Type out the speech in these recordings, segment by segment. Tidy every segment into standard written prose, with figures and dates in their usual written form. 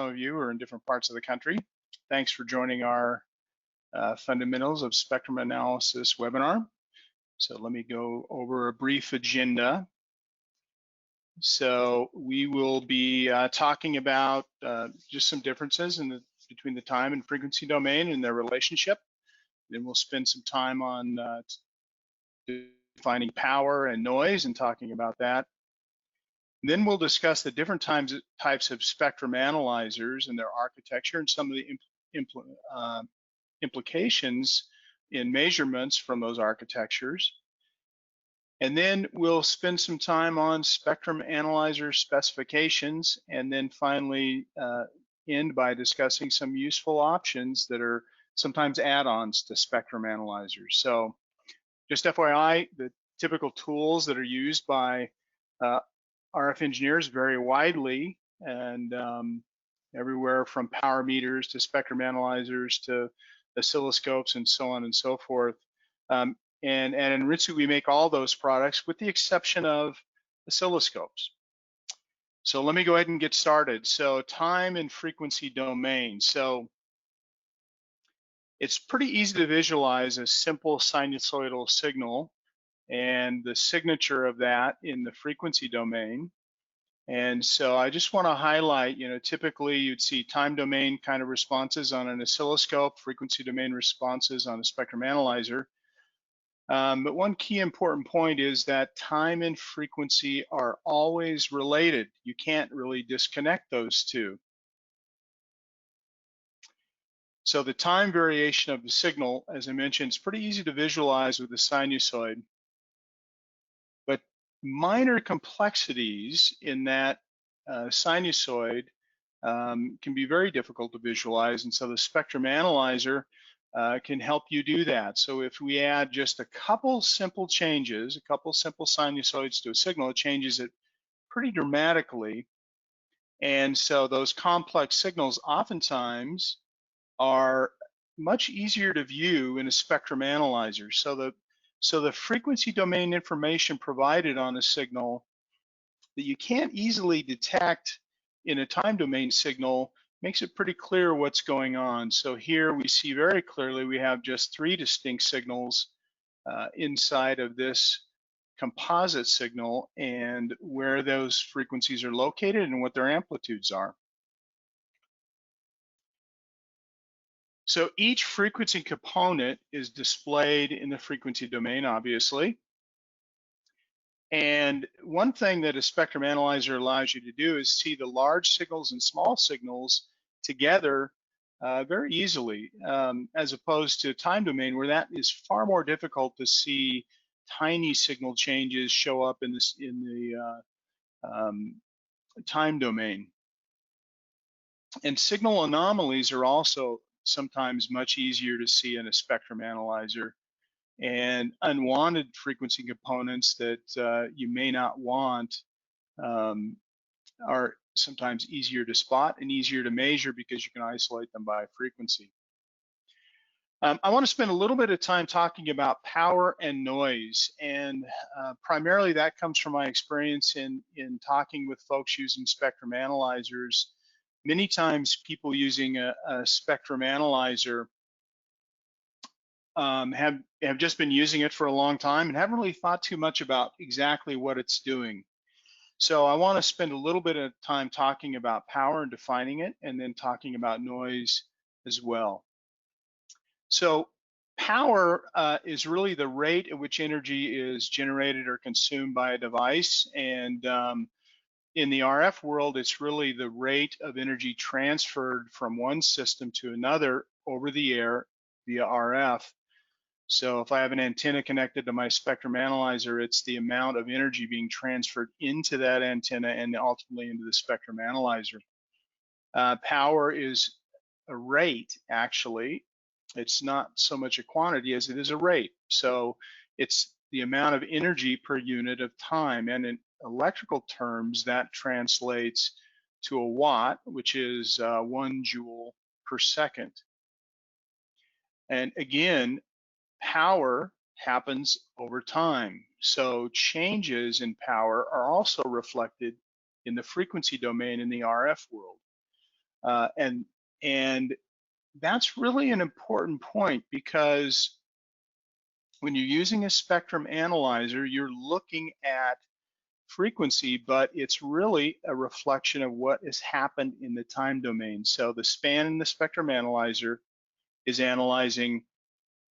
of you are in different parts of the country. Thanks for joining our Fundamentals of Spectrum Analysis webinar. So let me go over a brief agenda. So we will be talking about just some differences between the time and frequency domain and their relationship. Then we'll spend some time on defining power and noise and talking about that. Then we'll discuss the different types of spectrum analyzers and their architecture and some of the implications in measurements from those architectures. And then we'll spend some time on spectrum analyzer specifications, and then finally end by discussing some useful options that are sometimes add-ons to spectrum analyzers. So just FYI, the typical tools that are used by RF engineers vary widely, and everywhere from power meters to spectrum analyzers to oscilloscopes and so on and so forth. And in Ritsu, we make all those products with the exception of oscilloscopes. So let me go ahead and get started. So time and frequency domain. So it's pretty easy to visualize a simple sinusoidal signal and the signature of that in the frequency domain. And so I just want to highlight, typically you'd see time domain kind of responses on an oscilloscope, frequency domain responses on a spectrum analyzer. But one key important point is that time and frequency are always related. You can't really disconnect those two. So the time variation of the signal, as I mentioned, is pretty easy to visualize with the sinusoid. But minor complexities in that sinusoid can be very difficult to visualize, and so the spectrum analyzer can help you do that. So if we add just a couple simple changes, a couple simple sinusoids to a signal, it changes it pretty dramatically. And so those complex signals oftentimes are much easier to view in a spectrum analyzer. So the frequency domain information provided on a signal that you can't easily detect in a time domain signal makes it pretty clear what's going on. So here we see very clearly we have just 3 distinct signals inside of this composite signal and where those frequencies are located and what their amplitudes are. So each frequency component is displayed in the frequency domain, obviously. And one thing that a spectrum analyzer allows you to do is see the large signals and small signals together very easily, as opposed to time domain, where that is far more difficult to see tiny signal changes show up in the time domain. And signal anomalies are also sometimes much easier to see in a spectrum analyzer. And unwanted frequency components that you may not want are sometimes easier to spot and easier to measure because you can isolate them by frequency. I want to spend a little bit of time talking about power and noise, and primarily that comes from my experience in talking with folks using spectrum analyzers. Many times people using a spectrum analyzer have just been using it for a long time and haven't really thought too much about exactly what it's doing. So I want to spend a little bit of time talking about power and defining it, and then talking about noise as well. So power is really the rate at which energy is generated or consumed by a device, and in the RF world, it's really the rate of energy transferred from one system to another over the air via RF. So if I have an antenna connected to my spectrum analyzer, it's the amount of energy being transferred into that antenna and ultimately into the spectrum analyzer. Power is a rate, actually. It's not so much a quantity as it is a rate. So it's the amount of energy per unit of time. And in electrical terms, that translates to a watt, which is 1 joule per second. And again, power happens over time. So changes in power are also reflected in the frequency domain in the RF world. And that's really an important point, because when you're using a spectrum analyzer, you're looking at frequency, but it's really a reflection of what has happened in the time domain. So the span in the spectrum analyzer is analyzing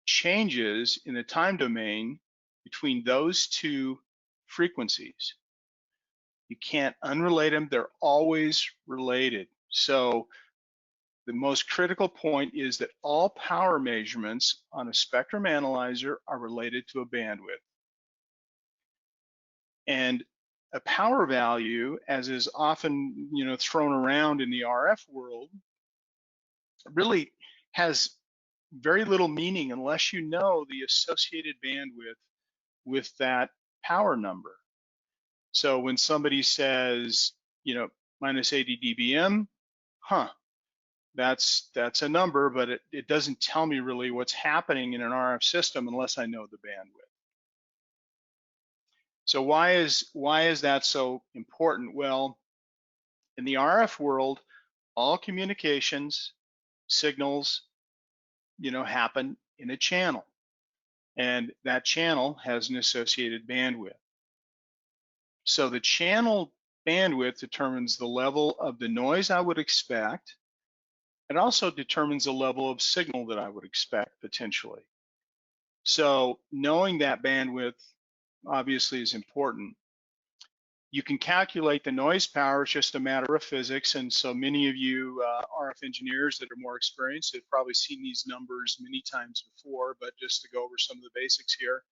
changes in the time domain between those two frequencies. You can't unrelate them, they're always related. So the most critical point is that all power measurements on a spectrum analyzer are related to a bandwidth. And a power value, as is often thrown around in the RF world, really has very little meaning unless you know the associated bandwidth with that power number. So when somebody says, minus 80 dBm, that's a number, but it doesn't tell me really what's happening in an RF system unless I know the bandwidth. So why is that so important? Well, in the RF world, all communications signals, happen in a channel, and that channel has an associated bandwidth. So the channel bandwidth determines the level of the noise I would expect. It also determines the level of signal that I would expect potentially. So knowing that bandwidth obviously is important. You can calculate the noise power, it's just a matter of physics. And so many of you RF engineers that are more experienced have probably seen these numbers many times before, but just to go over some of the basics here.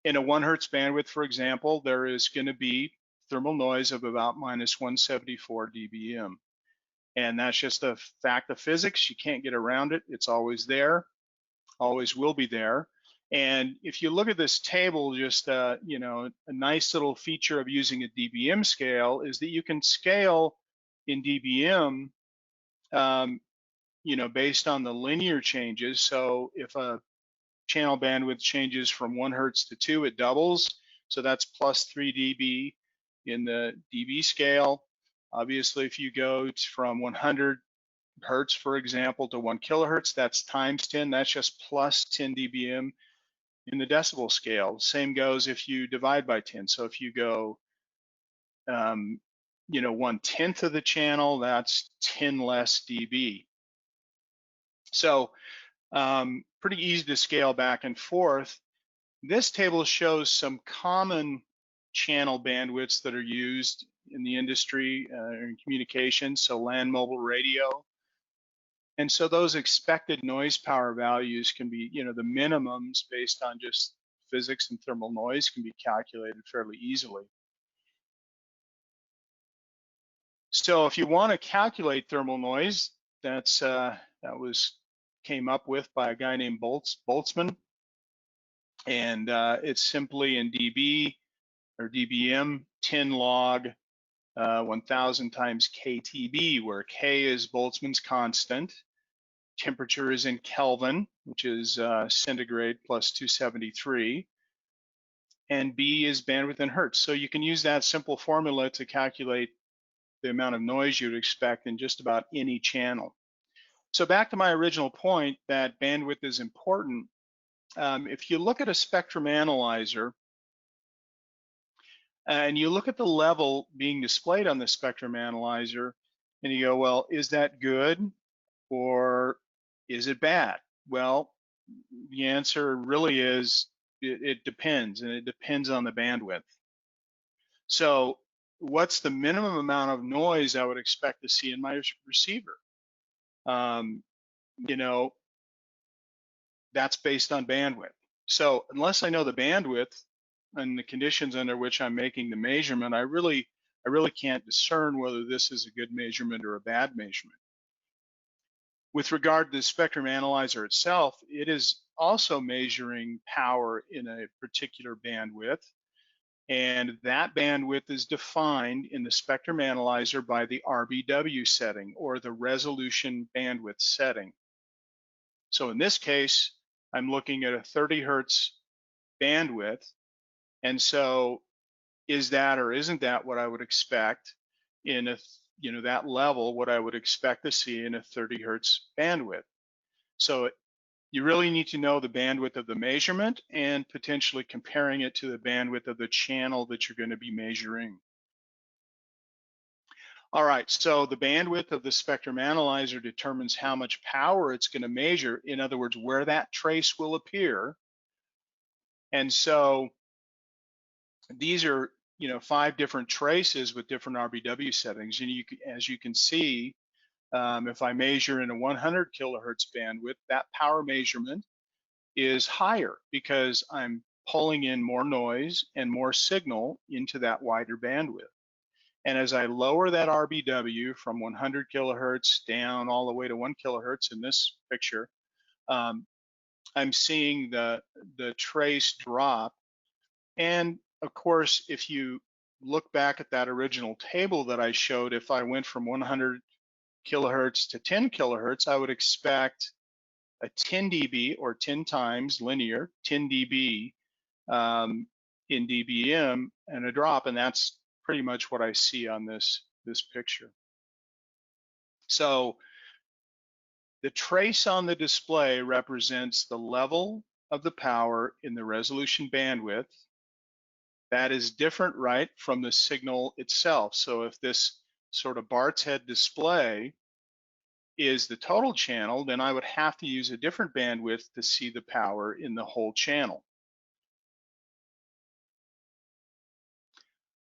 In a 1 hertz bandwidth, for example, there is going to be thermal noise of about minus 174 dBm. And that's just a fact of physics. You can't get around it. It's always there, always will be there. And if you look at this table, just a nice little feature of using a dBm scale is that you can scale in dBm, based on the linear changes. So if a channel bandwidth changes from 1 hertz to 2, it doubles. So that's plus 3 dB in the dB scale. Obviously, if you go from 100 hertz, for example, to 1 kilohertz, that's times 10. That's just plus 10 dBm in the decibel scale. Same goes if you divide by 10. So if you go, 1/10 of the channel, that's 10 less dB. So pretty easy to scale back and forth. This table shows some common channel bandwidths that are used in the industry in communications, so land mobile radio. And so those expected noise power values can be, the minimums based on just physics and thermal noise can be calculated fairly easily. So if you want to calculate thermal noise, came up with by a guy named Boltzmann, and it's simply in dB or dBm 10 log 1000 times kTb, where K is Boltzmann's constant, temperature is in Kelvin, which is centigrade plus 273, and B is bandwidth in hertz. So you can use that simple formula to calculate the amount of noise you'd expect in just about any channel. So back to my original point that bandwidth is important. If you look at a spectrum analyzer, and you look at the level being displayed on the spectrum analyzer, and you go, well, is that good or is it bad? Well, the answer really is it depends, and it depends on the bandwidth. So what's the minimum amount of noise I would expect to see in my receiver? That's based on bandwidth. So unless I know the bandwidth and the conditions under which I'm making the measurement, I really can't discern whether this is a good measurement or a bad measurement. With regard to the spectrum analyzer itself, it is also measuring power in a particular bandwidth, and that bandwidth is defined in the spectrum analyzer by the RBW setting, or the resolution bandwidth setting. So in this case, I'm looking at a 30 hertz bandwidth, and so is that or isn't that what I would expect in a that level what I would expect to see in a 30 hertz bandwidth. So you really need to know the bandwidth of the measurement and potentially comparing it to the bandwidth of the channel that you're going to be measuring. All right, so the bandwidth of the spectrum analyzer determines how much power it's going to measure. In other words, where that trace will appear. And so these are 5 different traces with different RBW settings. And as you can see, if I measure in a 100 kilohertz bandwidth, that power measurement is higher because I'm pulling in more noise and more signal into that wider bandwidth. And as I lower that RBW from 100 kilohertz down all the way to 1 kilohertz in this picture, I'm seeing the trace drop. And of course, if you look back at that original table that I showed, if I went from 100 kilohertz to 10 kilohertz, I would expect a 10 dB or 10 times linear, 10 dB in dBm and a drop, and that's pretty much what I see on this picture. So the trace on the display represents the level of the power in the resolution bandwidth. That is different, right, from the signal itself. So if this sort of Bart's head display is the total channel, then I would have to use a different bandwidth to see the power in the whole channel.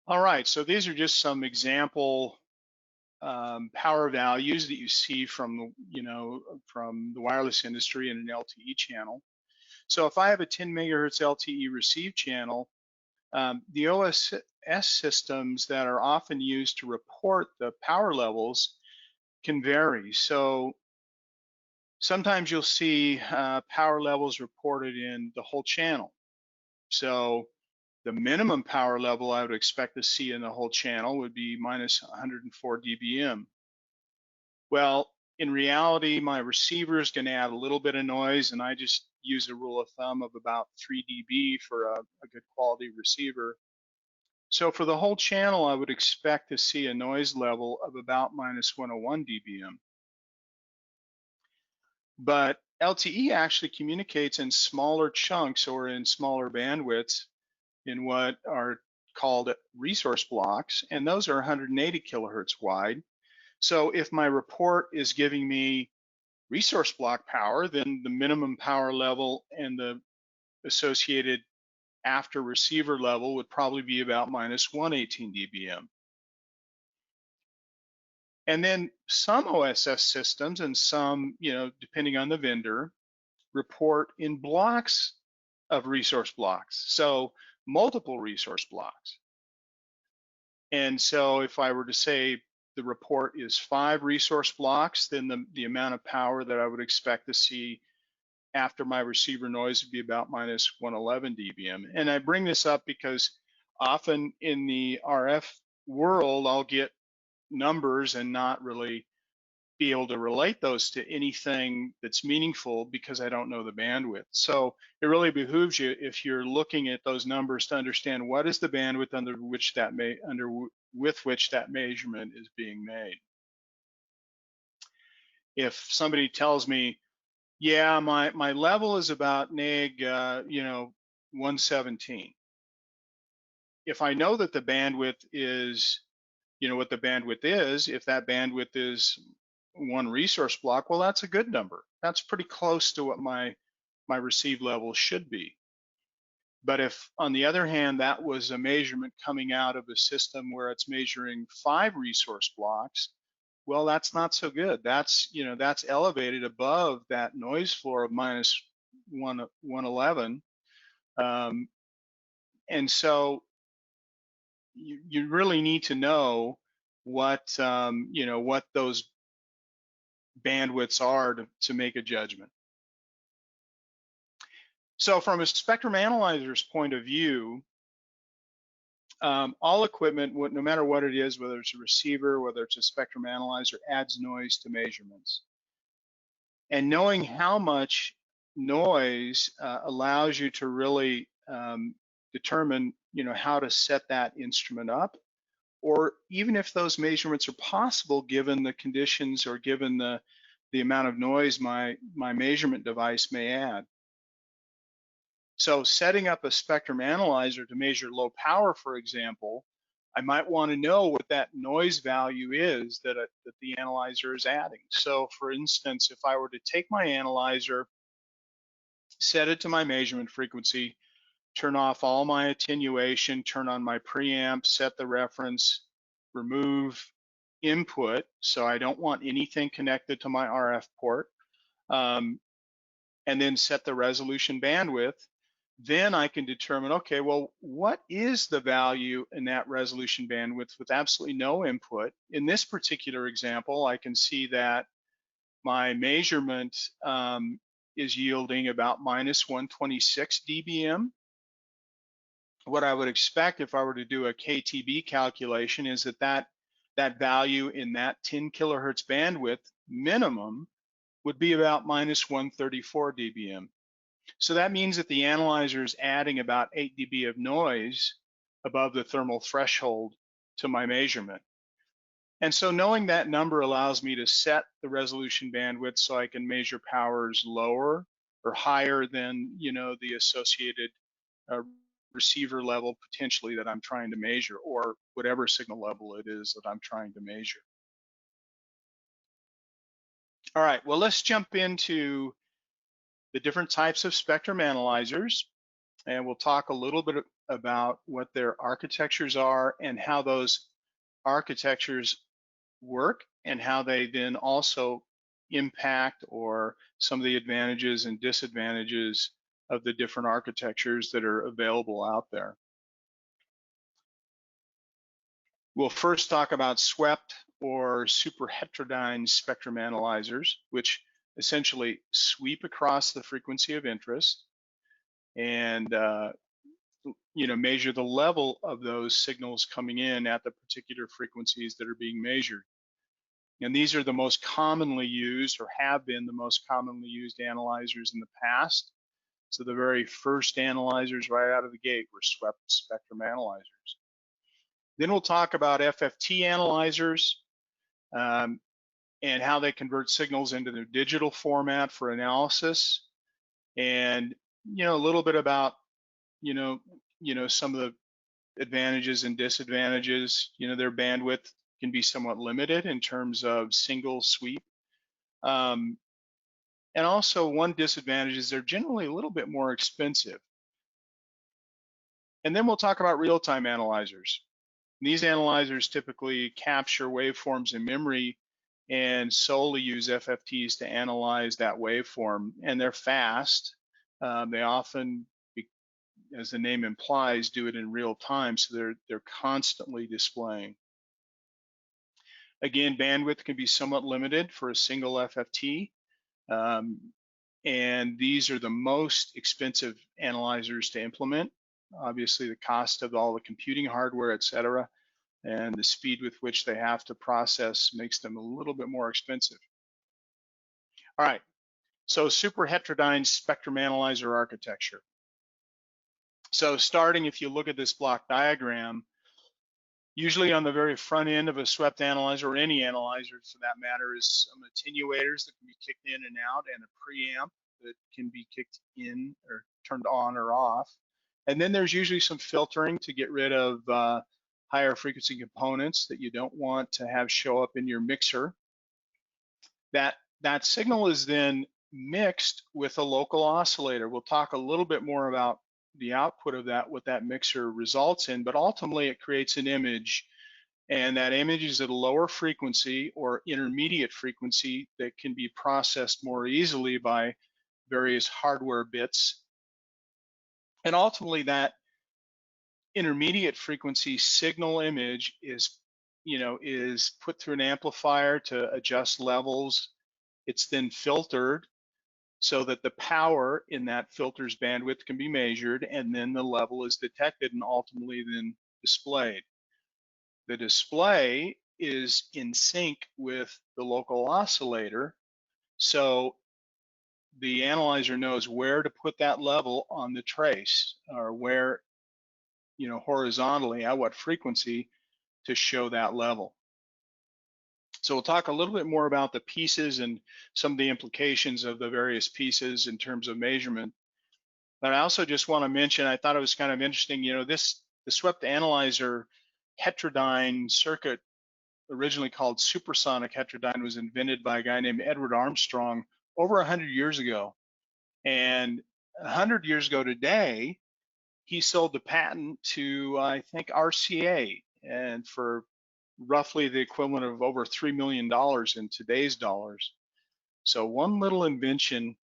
All right, so these are just some example power values that you see from from the wireless industry in an LTE channel. So if I have a 10 megahertz LTE receive channel, the OSS systems that are often used to report the power levels can vary. So sometimes you'll see power levels reported in the whole channel. So the minimum power level I would expect to see in the whole channel would be minus 104 dBm. Well, in reality, my receiver is going to add a little bit of noise, and I just use a rule of thumb of about 3 dB for a good quality receiver. So for the whole channel, I would expect to see a noise level of about minus 101 dBm. But LTE actually communicates in smaller chunks or in smaller bandwidths in what are called resource blocks, and those are 180 kilohertz wide. So if my report is giving me resource block power, then the minimum power level and the associated after receiver level would probably be about minus 118 dBm. And then some OSS systems and some, depending on the vendor, report in blocks of resource blocks. So multiple resource blocks. And so if I were to say the report is 5 resource blocks, then the amount of power that I would expect to see after my receiver noise would be about minus 111 dBm. And I bring this up because often in the RF world, I'll get numbers and not really be able to relate those to anything that's meaningful because I don't know the bandwidth. So it really behooves you, if you're looking at those numbers, to understand what is the bandwidth with which that measurement is being made. If somebody tells me, yeah, my level is about neg 117. If I know that the bandwidth is, what the bandwidth is, if that bandwidth is 1 resource block, well, that's a good number. That's pretty close to what my receive level should be. But if, on the other hand, that was a measurement coming out of a system where it's measuring 5 resource blocks, well, that's not so good. That's, that's elevated above that noise floor of minus 111. And so you really need to know what, what those bandwidths are to make a judgment. So from a spectrum analyzer's point of view, all equipment, no matter what it is, whether it's a receiver, whether it's a spectrum analyzer, adds noise to measurements. And knowing how much noise allows you to really determine, how to set that instrument up. or even if those measurements are possible given the conditions or given the amount of noise my measurement device may add. So setting up a spectrum analyzer to measure low power, for example, I might want to know what that noise value is that the analyzer is adding. So for instance, if I were to take my analyzer, set it to my measurement frequency, turn off all my attenuation, turn on my preamp, set the reference, remove input, so I don't want anything connected to my RF port, and then set the resolution bandwidth, then I can determine, okay, well, what is the value in that resolution bandwidth with absolutely no input? In this particular example, I can see that my measurement is yielding about minus 126 dBm. What I would expect if I were to do a KTB calculation is that value in that 10 kilohertz bandwidth minimum would be about minus 134 dBm. So that means that the analyzer is adding about 8 dB of noise above the thermal threshold to my measurement. And so knowing that number allows me to set the resolution bandwidth so I can measure powers lower or higher than, you know, the associated receiver level potentially that I'm trying to measure, or whatever signal level it is that I'm trying to measure. All right, well, let's jump into the different types of spectrum analyzers, and we'll talk a little bit about what their architectures are and how those architectures work and how they then also impact or some of the advantages and disadvantages of the different architectures that are available out there. We'll first talk about swept or superheterodyne spectrum analyzers, which essentially sweep across the frequency of interest and you know, measure the level of those signals coming in at the particular frequencies that are being measured. And these are the most commonly used, or have been the most commonly used analyzers in the past. So the very first analyzers right out of the gate were swept spectrum analyzers. Then we'll talk about FFT analyzers and how they convert signals into their digital format for analysis, and you know, a little bit about you know some of the advantages and disadvantages. You know, their bandwidth can be somewhat limited in terms of single sweep. And also one disadvantage is they're generally a little bit more expensive. And then we'll talk about real-time analyzers. These analyzers typically capture waveforms in memory and solely use FFTs to analyze that waveform, and they're fast. They often, as the name implies, do it in real time, so they're constantly displaying. Again, bandwidth can be somewhat limited for a single FFT, and these are the most expensive analyzers to implement. Obviously, the cost of all the computing hardware, et cetera, and the speed with which they have to process makes them a little bit more expensive. All right, so superheterodyne spectrum analyzer architecture. So starting, if you look at this block diagram, usually on the very front end of a swept analyzer, or any analyzer for that matter, is some attenuators that can be kicked in and out, and a preamp that can be kicked in or turned on or off. And then there's usually some filtering to get rid of higher frequency components that you don't want to have show up in your mixer. That signal is then mixed with a local oscillator. We'll talk a little bit more about the output of that, what that mixer results in, but ultimately it creates an image, and that image is at a lower frequency or intermediate frequency that can be processed more easily by various hardware bits. And ultimately that intermediate frequency signal image is put through an amplifier to adjust levels. It's then filtered so that the power in that filter's bandwidth can be measured, and then the level is detected and ultimately then displayed. The display is in sync with the local oscillator, so the analyzer knows where to put that level on the trace, or where, horizontally at what frequency to show that level. So we'll talk a little bit more about the pieces and some of the implications of the various pieces in terms of measurement. But I also just want to mention, I thought it was kind of interesting, the swept analyzer heterodyne circuit, originally called supersonic heterodyne, was invented by a guy named Edward Armstrong over 100 years ago. And 100 years ago today, he sold the patent to, I think, RCA, and for roughly the equivalent of over $3 million in today's dollars. So one little invention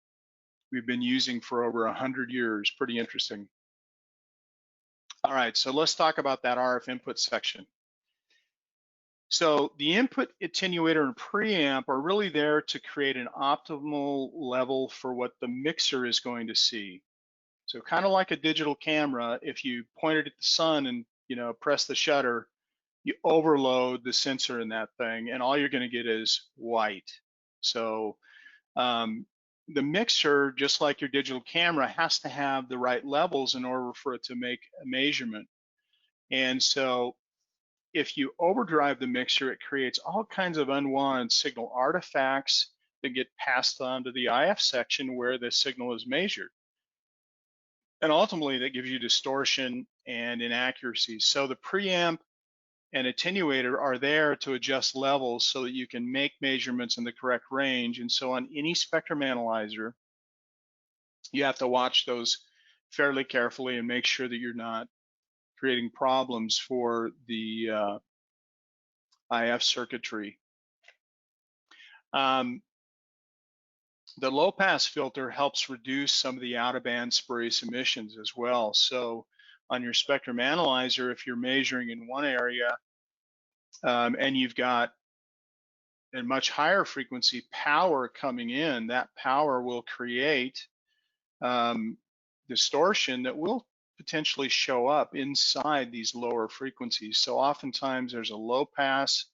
we've been using for over 100 years, pretty interesting. All right, so let's talk about that RF input section. So the input attenuator and preamp are really there to create an optimal level for what the mixer is going to see. So kind of like a digital camera, if you point it at the sun and press the shutter, you overload the sensor in that thing, and all you're going to get is white. So the mixer, just like your digital camera, has to have the right levels in order for it to make a measurement. And so if you overdrive the mixer, it creates all kinds of unwanted signal artifacts that get passed on to the IF section where the signal is measured. And ultimately, that gives you distortion and inaccuracies. So the preamp and attenuator are there to adjust levels so that you can make measurements in the correct range. And so on any spectrum analyzer, you have to watch those fairly carefully and make sure that you're not creating problems for the IF circuitry. The low pass filter helps reduce some of the out of band spurious emissions as well. So on your spectrum analyzer, if you're measuring in one area and you've got a much higher frequency power coming in, that power will create distortion that will potentially show up inside these lower frequencies. So oftentimes there's a low pass,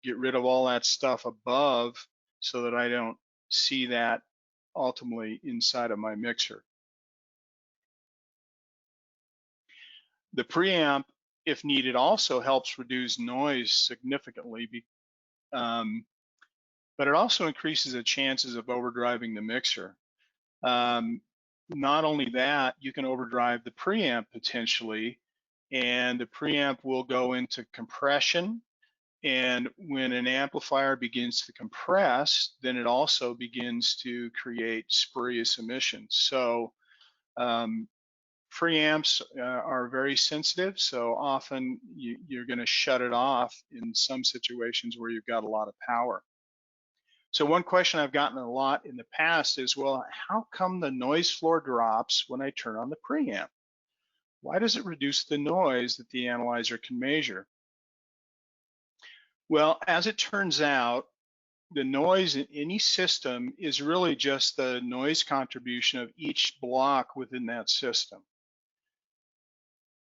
get rid of all that stuff above so that I don't see that ultimately inside of my mixer. The preamp, if needed, also helps reduce noise significantly, but it also increases the chances of overdriving the mixer. Not only that, you can overdrive the preamp potentially, and the preamp will go into compression. And when an amplifier begins to compress, then it also begins to create spurious emissions. So preamps are very sensitive, so often you're going to shut it off in some situations where you've got a lot of power. So one question I've gotten a lot in the past is, well, how come the noise floor drops when I turn on the preamp? Why does it reduce the noise that the analyzer can measure? Well, as it turns out, the noise in any system is really just the noise contribution of each block within that system.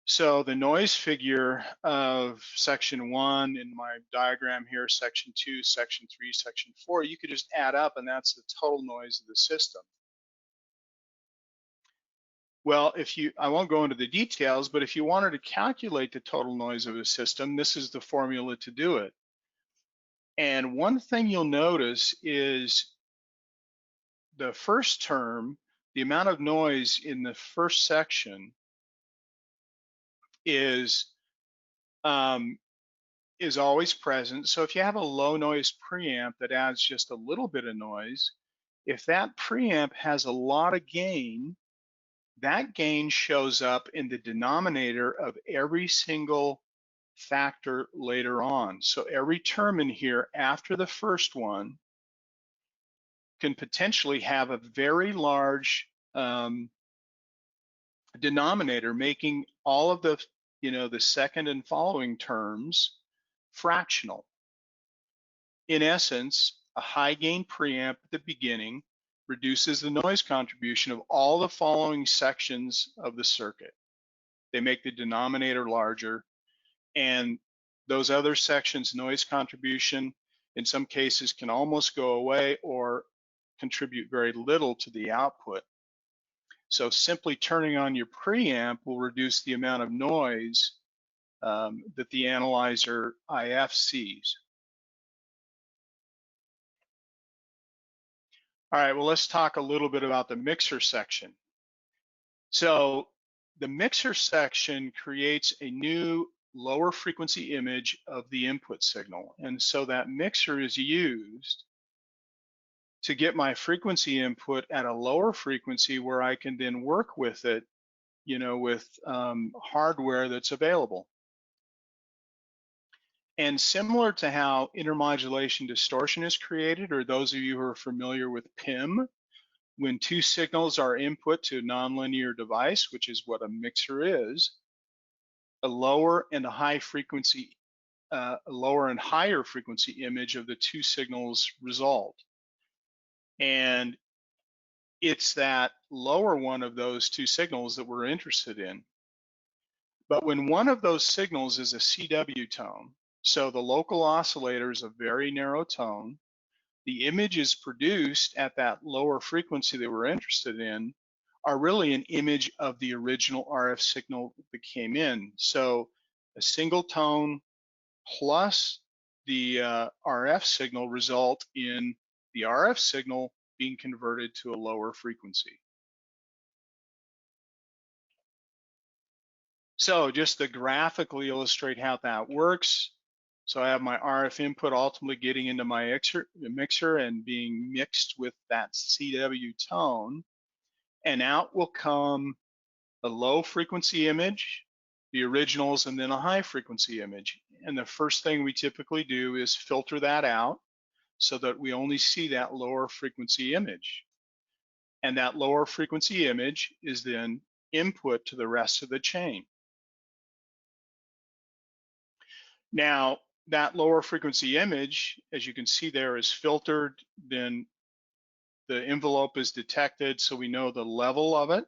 So the noise figure of section 1 in my diagram here, section 2, section 3, section 4, you could just add up and that's the total noise of the system. Well, I won't go into the details, but if you wanted to calculate the total noise of a system, this is the formula to do it. And one thing you'll notice is the first term, the amount of noise in the first section is always present. So if you have a low noise preamp that adds just a little bit of noise, if that preamp has a lot of gain, that gain shows up in the denominator of every single factor later on. So every term in here after the first one can potentially have a very large denominator, making all of the the second and following terms fractional. In essence, a high gain preamp at the beginning reduces the noise contribution of all the following sections of the circuit. They make the denominator larger, and those other sections' noise contribution in some cases can almost go away or contribute very little to the output. So simply turning on your preamp will reduce the amount of noise that the analyzer IF sees. All right, well, let's talk a little bit about the mixer section. So the mixer section creates a new lower frequency image of the input signal. And so that mixer is used to get my frequency input at a lower frequency where I can then work with it, with hardware that's available. And similar to how intermodulation distortion is created, or those of you who are familiar with PIM, when two signals are input to a nonlinear device, which is what a mixer is, a lower and higher frequency image of the two signals result. And it's that lower one of those two signals that we're interested in. But when one of those signals is a CW tone, so the local oscillator is a very narrow tone, the images produced at that lower frequency that we're interested in are really an image of the original RF signal that came in. So a single tone plus the RF signal result in the RF signal being converted to a lower frequency. So just to graphically illustrate how that works, so I have my RF input ultimately getting into my mixer and being mixed with that CW tone, and out will come a low frequency image, the originals, and then a high frequency image. And the first thing we typically do is filter that out so that we only see that lower frequency image. And that lower frequency image is then input to the rest of the chain. Now, that lower frequency image, as you can see there, is filtered, then the envelope is detected so we know the level of it,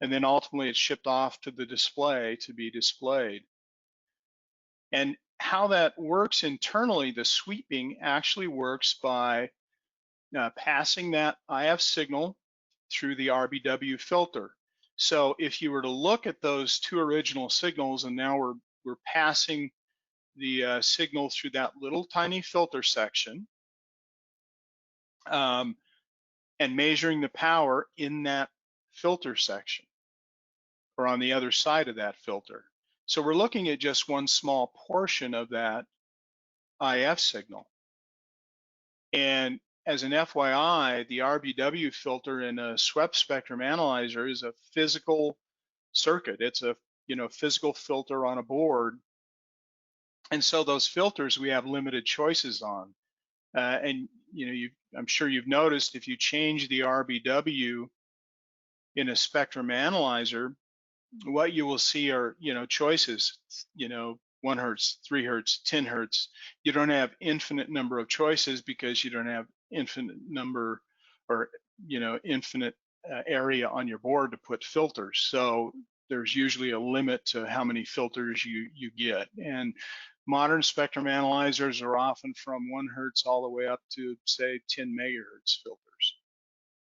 and then ultimately it's shipped off to the display to be displayed. And how that works internally, the sweeping actually works by passing that IF signal through the RBW filter. So if you were to look at those two original signals, and now we're passing the signal through that little tiny filter section and measuring the power in that filter section or on the other side of that filter. So we're looking at just one small portion of that IF signal. And as an FYI, the RBW filter in a swept spectrum analyzer is a physical circuit. It's a physical filter on a board. And so those filters we have limited choices on. And I'm sure you've noticed if you change the RBW in a spectrum analyzer, what you will see are choices, 1 hertz, 3 hertz, 10 hertz. You don't have infinite number of choices because you don't have infinite number or infinite area on your board to put filters. So there's usually a limit to how many filters you get. And modern spectrum analyzers are often from 1 hertz all the way up to, say, 10 megahertz filters.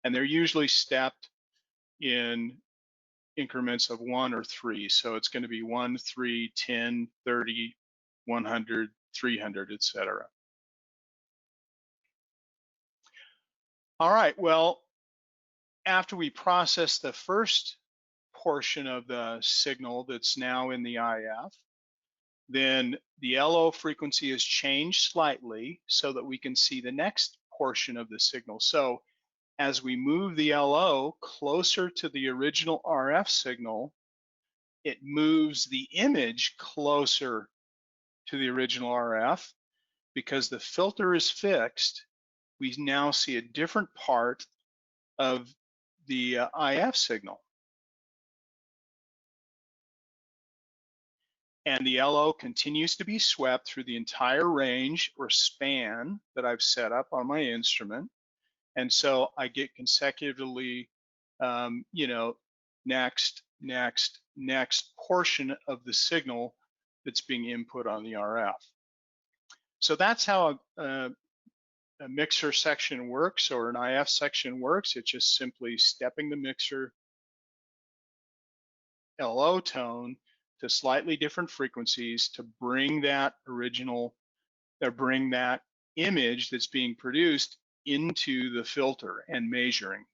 And they're usually stepped in increments of 1 or 3. So it's going to be 1, 3, 10, 30, 100, 300, etc. All right, well, after we process the first portion of the signal that's now in the IF, then the LO frequency is changed slightly so that we can see the next portion of the signal. So as we move the LO closer to the original RF signal, it moves the image closer to the original RF. Because the filter is fixed, we now see a different part of the IF signal. And the LO continues to be swept through the entire range or span that I've set up on my instrument. And so I get consecutively, next portion of the signal that's being input on the RF. So that's how a mixer section works, or an IF section works. It's just simply stepping the mixer LO tone to slightly different frequencies to bring that bring that image that's being produced into the filter and measuring.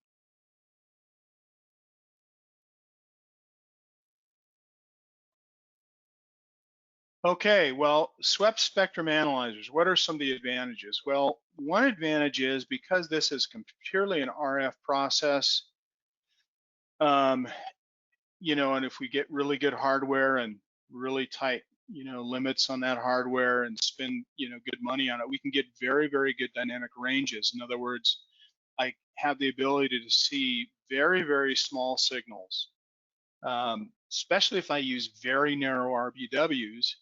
Okay, well, swept spectrum analyzers, what are some of the advantages? Well, one advantage is because this is purely an RF process, you know, and if we get really good hardware and really tight, you know, limits on that hardware and spend, you know, good money on it, we can get very, very good dynamic ranges. In other words, I have the ability to see very, very small signals, especially if I use very narrow RBWs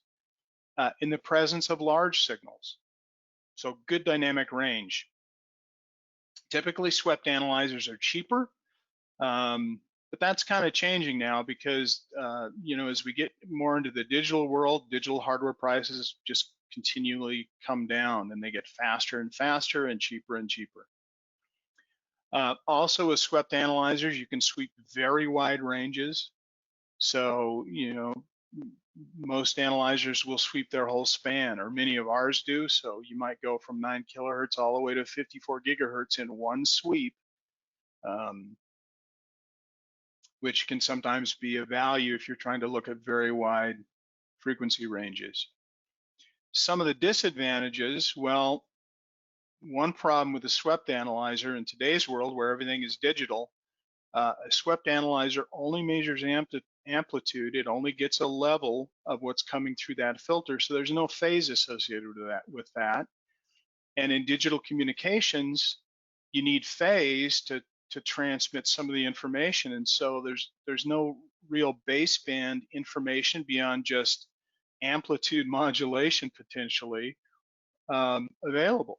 in the presence of large signals. So good dynamic range. Typically swept analyzers are cheaper, but that's kind of changing now because, you know, as we get more into the digital world, digital hardware prices just continually come down and they get faster and faster and cheaper and cheaper. Also with swept analyzers, you can sweep very wide ranges. So, you know, most analyzers will sweep their whole span, or many of ours do. So you might go from 9 kilohertz all the way to 54 gigahertz in one sweep, which can sometimes be a value if you're trying to look at very wide frequency ranges. Some of the disadvantages, well, one problem with a swept analyzer in today's world where everything is digital, a swept analyzer only measures amplitude. It only gets a level of what's coming through that filter, so there's no phase associated with that. And in digital communications, you need phase to transmit some of the information, and so there's no real baseband information beyond just amplitude modulation potentially available.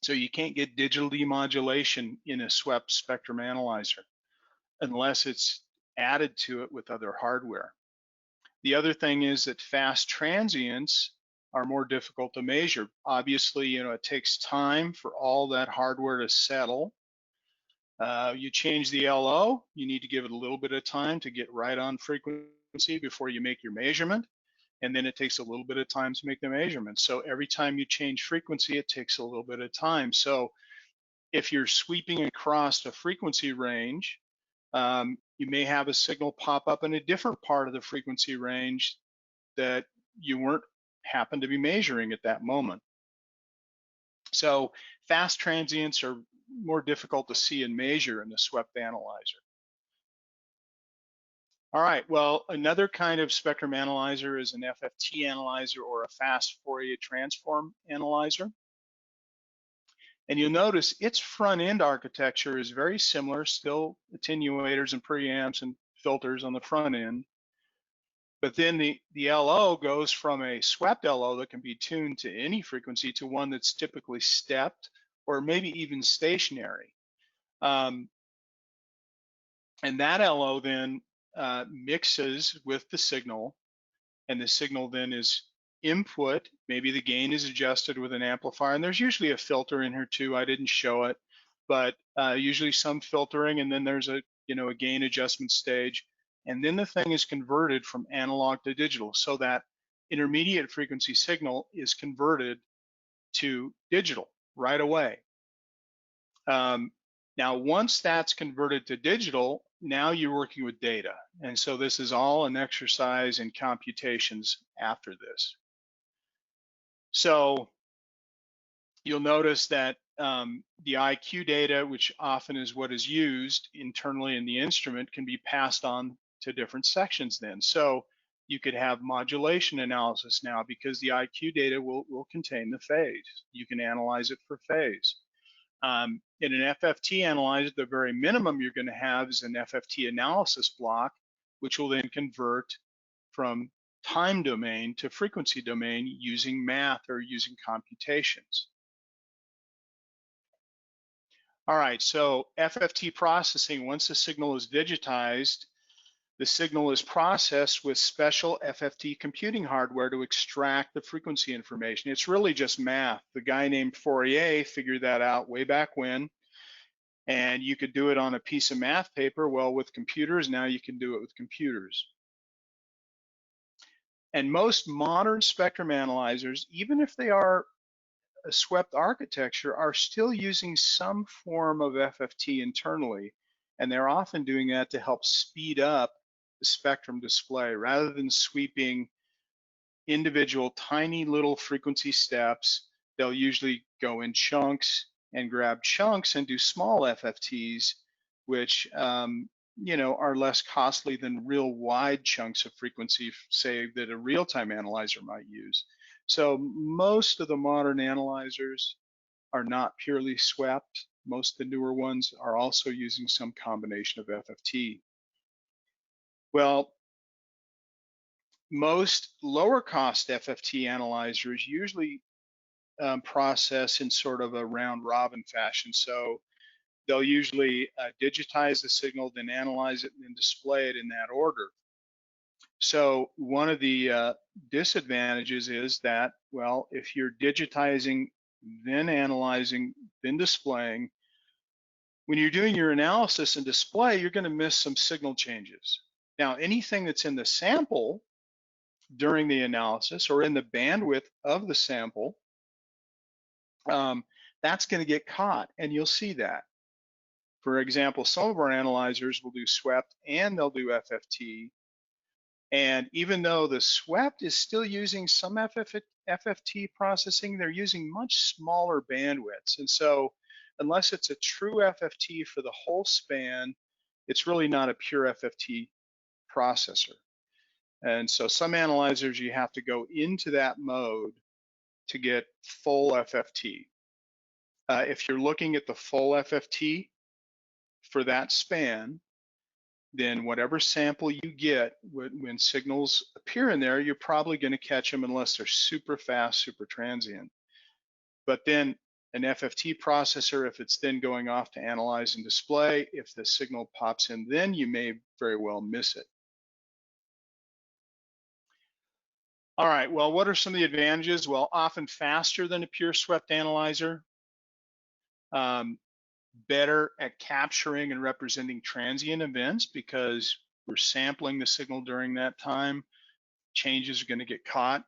So you can't get digital demodulation in a swept spectrum analyzer unless it's added to it with other hardware. The other thing is that fast transients are more difficult to measure. Obviously, you know, it takes time for all that hardware to settle. You change the LO, you need to give it a little bit of time to get right on frequency before you make your measurement. And then it takes a little bit of time to make the measurement. So every time you change frequency, it takes a little bit of time. So if you're sweeping across a frequency range, you may have a signal pop up in a different part of the frequency range that you weren't happen to be measuring at that moment. So fast transients are more difficult to see and measure in the swept analyzer. All right, well, another kind of spectrum analyzer is an FFT analyzer or a fast Fourier transform analyzer. And you'll notice its front-end architecture is very similar, still attenuators and preamps and filters on the front end. But then the LO goes from a swept LO that can be tuned to any frequency to one that's typically stepped or maybe even stationary. And that LO then mixes with the signal, and the signal then is input. Maybe the gain is adjusted with an amplifier, and there's usually a filter in here too. I didn't show it, but usually some filtering, and then there's a gain adjustment stage, and then the thing is converted from analog to digital, so that intermediate frequency signal is converted to digital right away. Now, once that's converted to digital, now you're working with data. And so this is all an exercise in computations after this. So you'll notice that the IQ data, which often is what is used internally in the instrument, can be passed on to different sections then. So you could have modulation analysis now because the IQ data will contain the phase. You can analyze it for phase. In an FFT analyzer, the very minimum you're going to have is an FFT analysis block, which will then convert from time domain to frequency domain using math or using computations. All right, so FFT processing, once the signal is digitized, the signal is processed with special FFT computing hardware to extract the frequency information. It's really just math. The guy named Fourier figured that out way back when, and you could do it on a piece of math paper. Well, with computers, now you can do it with computers. And most modern spectrum analyzers, even if they are a swept architecture, are still using some form of FFT internally. And they're often doing that to help speed up the spectrum display rather than sweeping individual tiny little frequency steps. They'll usually go in chunks and grab chunks and do small FFTs, which are less costly than real wide chunks of frequency, say, that a real-time analyzer might use. So most of the modern analyzers are not purely swept. Most of the newer ones are also using some combination of FFT. Well, most lower cost FFT analyzers usually process in sort of a round robin fashion. So they'll usually digitize the signal, then analyze it, and then display it in that order. So one of the disadvantages is that, well, if you're digitizing, then analyzing, then displaying, when you're doing your analysis and display, you're going to miss some signal changes. Now, anything that's in the sample during the analysis or in the bandwidth of the sample, that's going to get caught, and you'll see that. For example, some of our analyzers will do swept and they'll do FFT. And even though the swept is still using some FFT processing, they're using much smaller bandwidths. And so unless it's a true FFT for the whole span, it's really not a pure FFT processor. And so some analyzers, you have to go into that mode to get full FFT. If you're looking at the full FFT for that span, then whatever sample you get when signals appear in there, you're probably going to catch them unless they're super fast, super transient. But then an FFT processor, if it's then going off to analyze and display, if the signal pops in, then you may very well miss it. All right, well, what are some of the advantages? Well, often faster than a pure swept analyzer, better at capturing and representing transient events because we're sampling the signal during that time. Changes are going to get caught.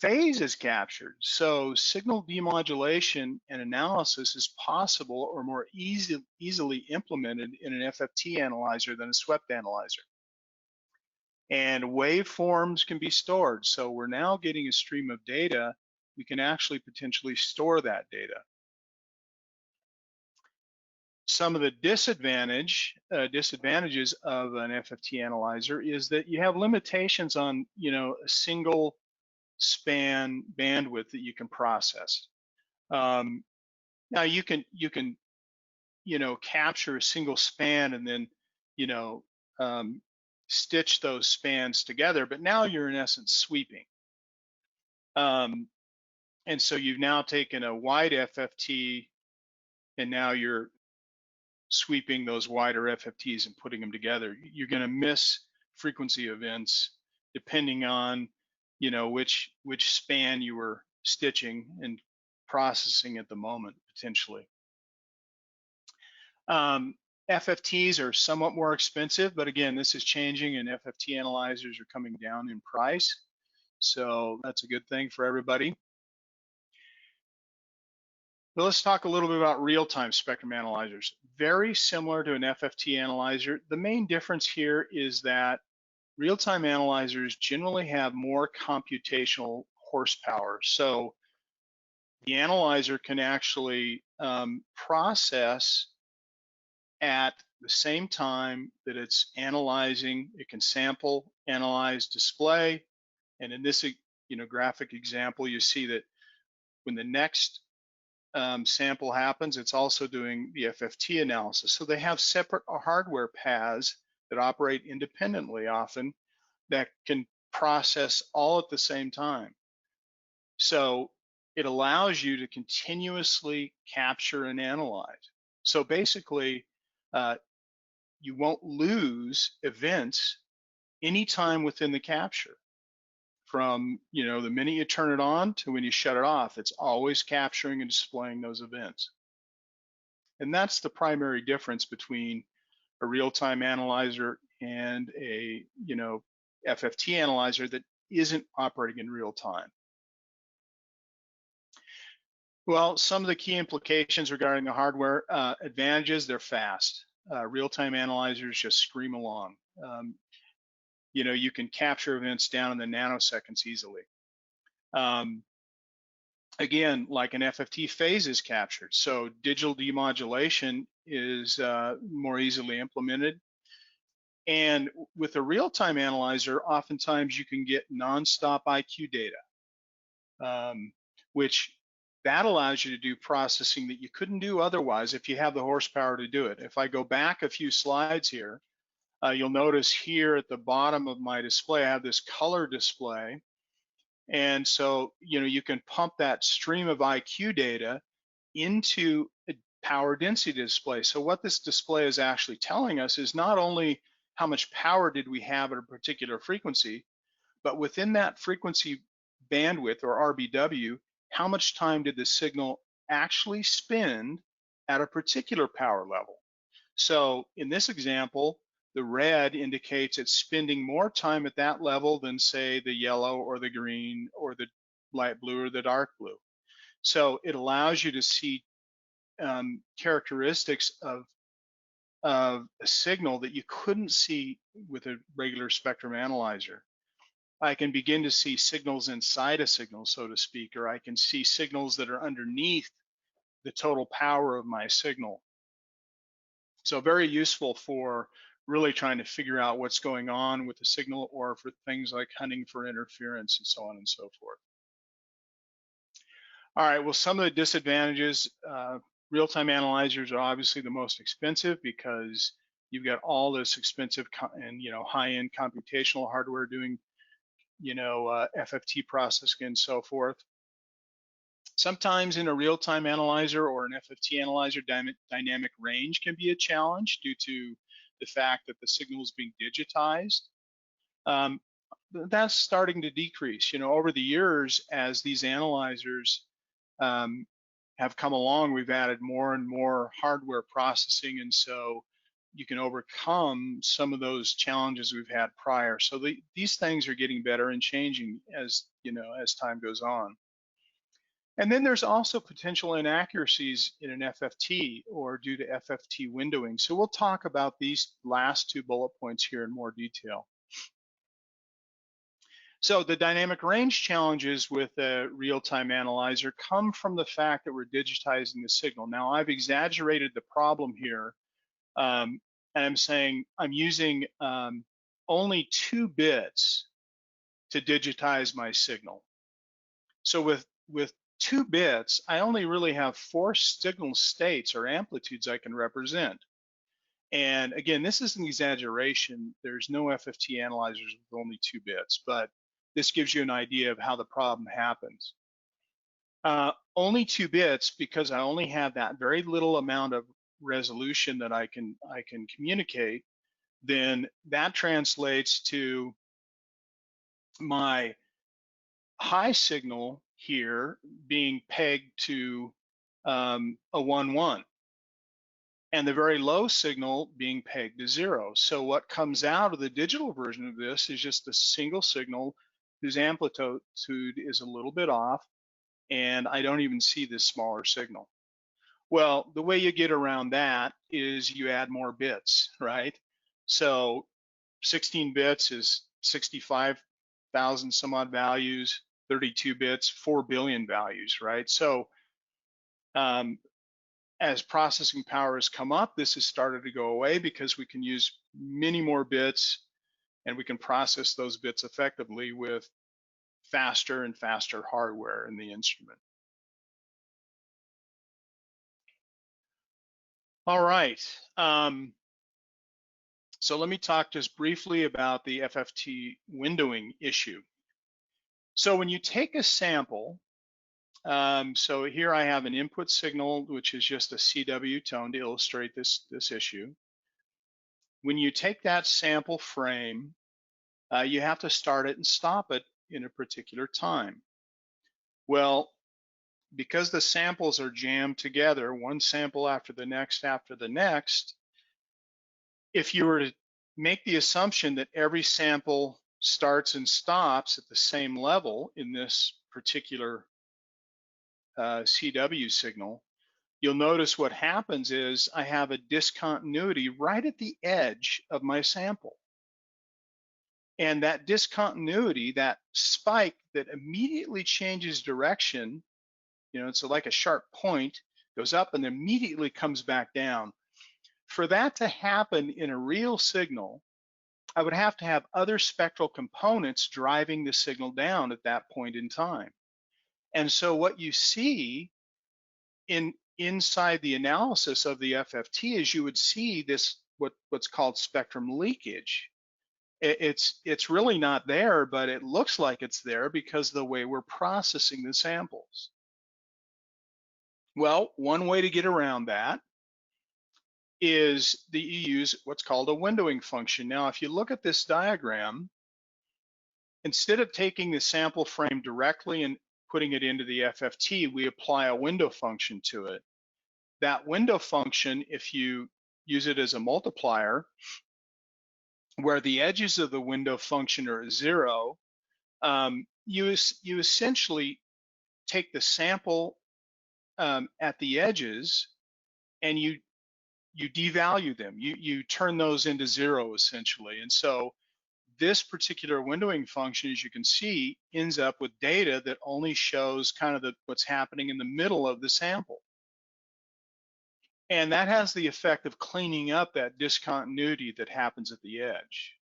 Phase is captured, so signal demodulation and analysis is possible or more easily implemented in an FFT analyzer than a swept analyzer. And waveforms can be stored, so we're now getting a stream of data. We can actually potentially store that data. Some of the disadvantages of an FFT analyzer is that you have limitations on, a single span bandwidth that you can process. Now you can capture a single span and then stitch those spans together, but now you're in essence sweeping. And so you've now taken a wide FFT and now you're sweeping those wider FFTs and putting them together. You're going to miss frequency events depending on, which span you were stitching and processing at the moment, potentially. FFTs are somewhat more expensive, but again, this is changing and FFT analyzers are coming down in price. So that's a good thing for everybody. But let's talk a little bit about real-time spectrum analyzers. Very similar to an FFT analyzer. The main difference here is that real-time analyzers generally have more computational horsepower. So the analyzer can actually process at the same time that it's analyzing. It can sample, analyze, display. And in this graphic example, you see that when the next sample happens, it's also doing the FFT analysis. So they have separate hardware paths that operate independently often that can process all at the same time. So it allows you to continuously capture and analyze. So basically, you won't lose events anytime within the capture. From the minute you turn it on to when you shut it off, it's always capturing and displaying those events. And that's the primary difference between a real-time analyzer and a FFT analyzer that isn't operating in real time? Well, some of the key implications regarding the hardware advantages, they're fast. Real-time analyzers just scream along. You know, you can capture events down in the nanoseconds easily. Again, like an FFT phase is captured. So digital demodulation is more easily implemented. And with a real-time analyzer, oftentimes you can get nonstop IQ data, which that allows you to do processing that you couldn't do otherwise if you have the horsepower to do it. If I go back a few slides here, you'll notice here at the bottom of my display, I have this color display. And so, you know, you can pump that stream of IQ data into a power density display. So what this display is actually telling us is not only how much power did we have at a particular frequency, but within that frequency bandwidth, or RBW, how much time did the signal actually spend at a particular power level? So in this example, the red indicates it's spending more time at that level than, say, the yellow or the green or the light blue or the dark blue. So it allows you to see characteristics of a signal that you couldn't see with a regular spectrum analyzer. I can begin to see signals inside a signal, so to speak, or I can see signals that are underneath the total power of my signal. So very useful for really trying to figure out what's going on with the signal, or for things like hunting for interference and so on and so forth. All right, well, some of the disadvantages, real-time analyzers are obviously the most expensive because you've got all this expensive and, you know, high-end computational hardware doing, you know, FFT processing and so forth. Sometimes in a real-time analyzer or an FFT analyzer, dynamic range can be a challenge due to the fact that the signal is being digitized. That's starting to decrease. You know, over the years, as these analyzers have come along, we've added more and more hardware processing, and so you can overcome some of those challenges we've had prior. So these things are getting better and changing as, you know, as time goes on. And then there's also potential inaccuracies in an FFT or due to FFT windowing. So we'll talk about these last two bullet points here in more detail. So the dynamic range challenges with a real-time analyzer come from the fact that we're digitizing the signal. Now, I've exaggerated the problem here, and I'm saying I'm using only 2 bits to digitize my signal. So with 2 bits, I only really have 4 signal states or amplitudes I can represent. And again, this is an exaggeration. There's no FFT analyzers with only 2 bits, but this gives you an idea of how the problem happens. Only 2 bits because I only have that very little amount of resolution that I can communicate. Then that translates to my high signal here being pegged to a 1-1, and the very low signal being pegged to 0. So what comes out of the digital version of this is just a single signal whose amplitude is a little bit off, and I don't even see this smaller signal. Well, the way you get around that is you add more bits, right? So 16 bits is 65,000 some odd values, 32 bits, 4 billion values, right? So as processing power has come up, this has started to go away because we can use many more bits and we can process those bits effectively with faster and faster hardware in the instrument. All right. So let me talk just briefly about the FFT windowing issue. So when you take a sample, so here I have an input signal, which is just a CW tone to illustrate this issue. When you take that sample frame, you have to start it and stop it in a particular time. Well, because the samples are jammed together, one sample after the next, if you were to make the assumption that every sample starts and stops at the same level in this particular CW signal, you'll notice what happens is I have a discontinuity right at the edge of my sample. And that discontinuity, that spike that immediately changes direction, it's like a sharp point, goes up and immediately comes back down. For that to happen in a real signal, I would have to have other spectral components driving the signal down at that point in time. And so what you see inside the analysis of the FFT is you would see this, what's called spectrum leakage. It's really not there, but it looks like it's there because of the way we're processing the samples. Well, one way to get around that is that you use what's called a windowing function. Now, if you look at this diagram, instead of taking the sample frame directly and putting it into the FFT, we apply a window function to it. That window function, if you use it as a multiplier, where the edges of the window function are 0, you essentially take the sample at the edges and you devalue them. You turn those into 0 essentially. And so this particular windowing function, as you can see, ends up with data that only shows kind of what's happening in the middle of the sample. And that has the effect of cleaning up that discontinuity that happens at the edge.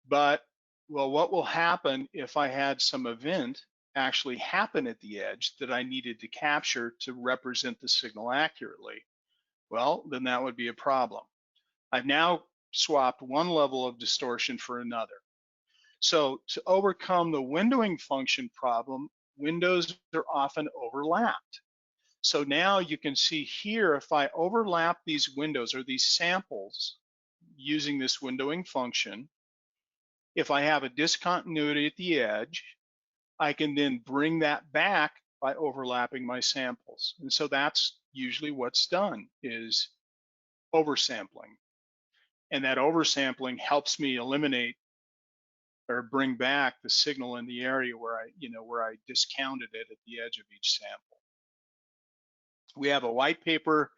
But, well, what will happen if I had some event actually happen at the edge that I needed to capture to represent the signal accurately? Well, then that would be a problem. I've now swapped one level of distortion for another. So to overcome the windowing function problem, windows are often overlapped. So now you can see here, if I overlap these windows or these samples using this windowing function, if I have a discontinuity at the edge, I can then bring that back by overlapping my samples. And so that's usually what's done, is oversampling. And that oversampling helps me eliminate or bring back the signal in the area where I discounted it at the edge of each sample. We have a white paper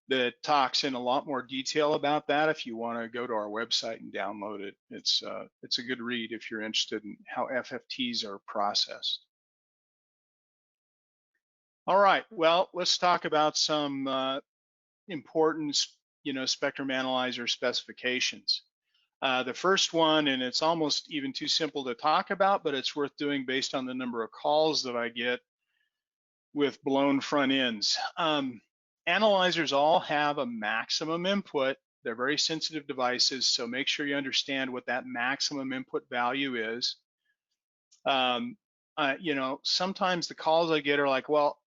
that talks in a lot more detail about that. If you want to go to our website and download it, it's a good read if you're interested in how FFTs are processed. All right, well, let's talk about some important, spectrum analyzer specifications. The first one, and it's almost even too simple to talk about, but it's worth doing based on the number of calls that I get with blown front ends. Analyzers all have a maximum input. They're very sensitive devices, so make sure you understand what that maximum input value is. Sometimes the calls I get are like, well,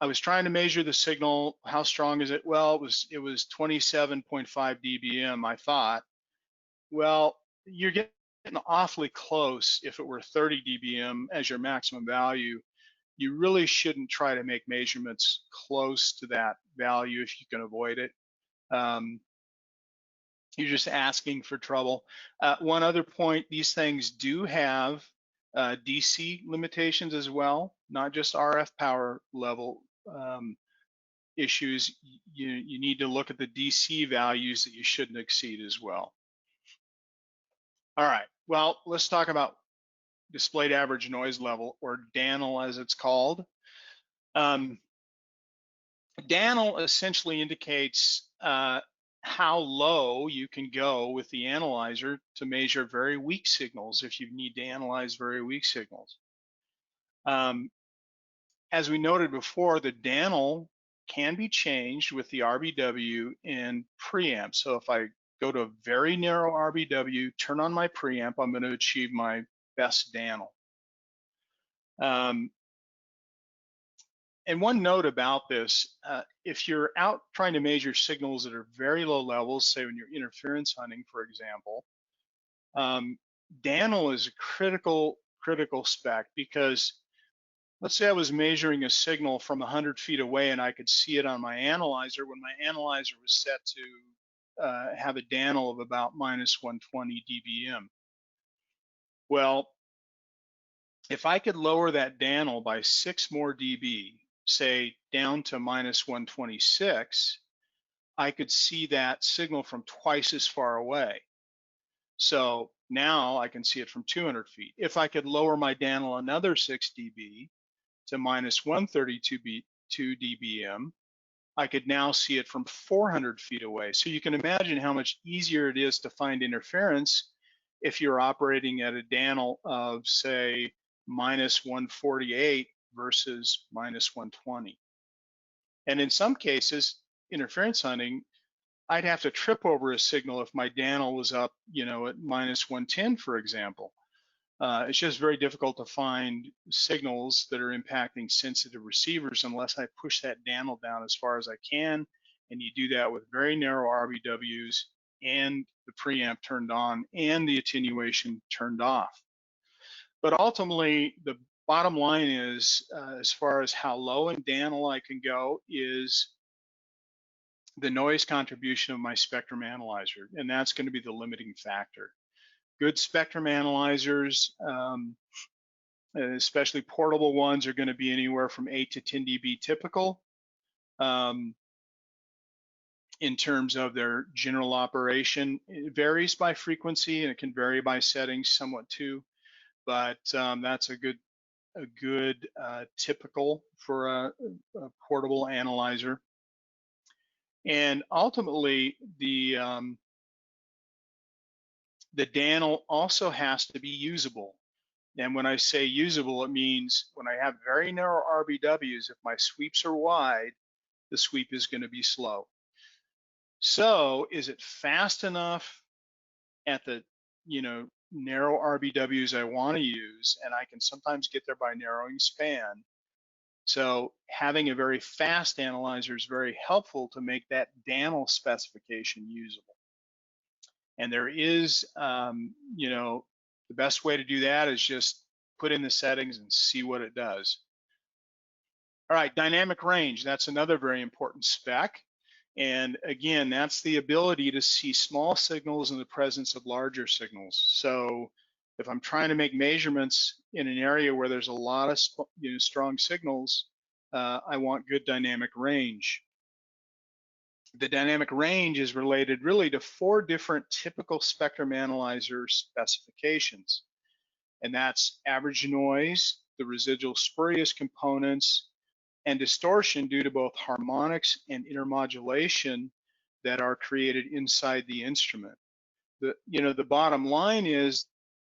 I was trying to measure the signal. How strong is it? Well, it was 27.5 dBm, I thought. Well, you're getting awfully close. If it were 30 dBm as your maximum value, you really shouldn't try to make measurements close to that value if you can avoid it. You're just asking for trouble. One other point, these things do have DC limitations as well, not just RF power level issues. You need to look at the DC values that you shouldn't exceed as well. All right, well, let's talk about displayed average noise level, or DANL as it's called. DANL essentially indicates how low you can go with the analyzer to measure very weak signals if you need to analyze very weak signals. As we noted before, the DANL can be changed with the RBW and preamp. So if I go to a very narrow RBW, turn on my preamp, I'm going to achieve my best DANL. And one note about this, if you're out trying to measure signals that are very low levels, say when you're interference hunting, for example, DANL is a critical spec, because let's say I was measuring a signal from 100 feet away and I could see it on my analyzer when my analyzer was set to have a DANL of about -120 dBm. Well, if I could lower that DANL by 6 more dB, say down to minus 126, I could see that signal from twice as far away. So now I can see it from 200 feet. If I could lower my DANL another 6 dB to minus 132 dBm, I could now see it from 400 feet away. So you can imagine how much easier it is to find interference if you're operating at a DANL of, say, minus 148 versus minus 120. And in some cases, interference hunting, I'd have to trip over a signal if my DANL was up, at minus 110, for example. It's just very difficult to find signals that are impacting sensitive receivers unless I push that DANL down as far as I can, and you do that with very narrow RBWs and the preamp turned on and the attenuation turned off. But ultimately, the bottom line is, as far as how low in DANL I can go, is the noise contribution of my spectrum analyzer, and that's going to be the limiting factor. Good spectrum analyzers, especially portable ones, are going to be anywhere from 8 to 10 dB typical in terms of their general operation. It varies by frequency and it can vary by settings somewhat too, but that's a good typical for a portable analyzer. And ultimately, the DANL also has to be usable. And when I say usable, it means when I have very narrow RBWs, if my sweeps are wide, the sweep is going to be slow. So is it fast enough at the narrow RBWs I want to use? And I can sometimes get there by narrowing span. So having a very fast analyzer is very helpful to make that DANL specification usable. And there is, the best way to do that is just put in the settings and see what it does. All right, dynamic range, that's another very important spec. And again, that's the ability to see small signals in the presence of larger signals. So if I'm trying to make measurements in an area where there's a lot of strong signals, I want good dynamic range. The dynamic range is related really to 4 different typical spectrum analyzer specifications. And that's average noise, the residual spurious components, and distortion due to both harmonics and intermodulation that are created inside the instrument. The bottom line is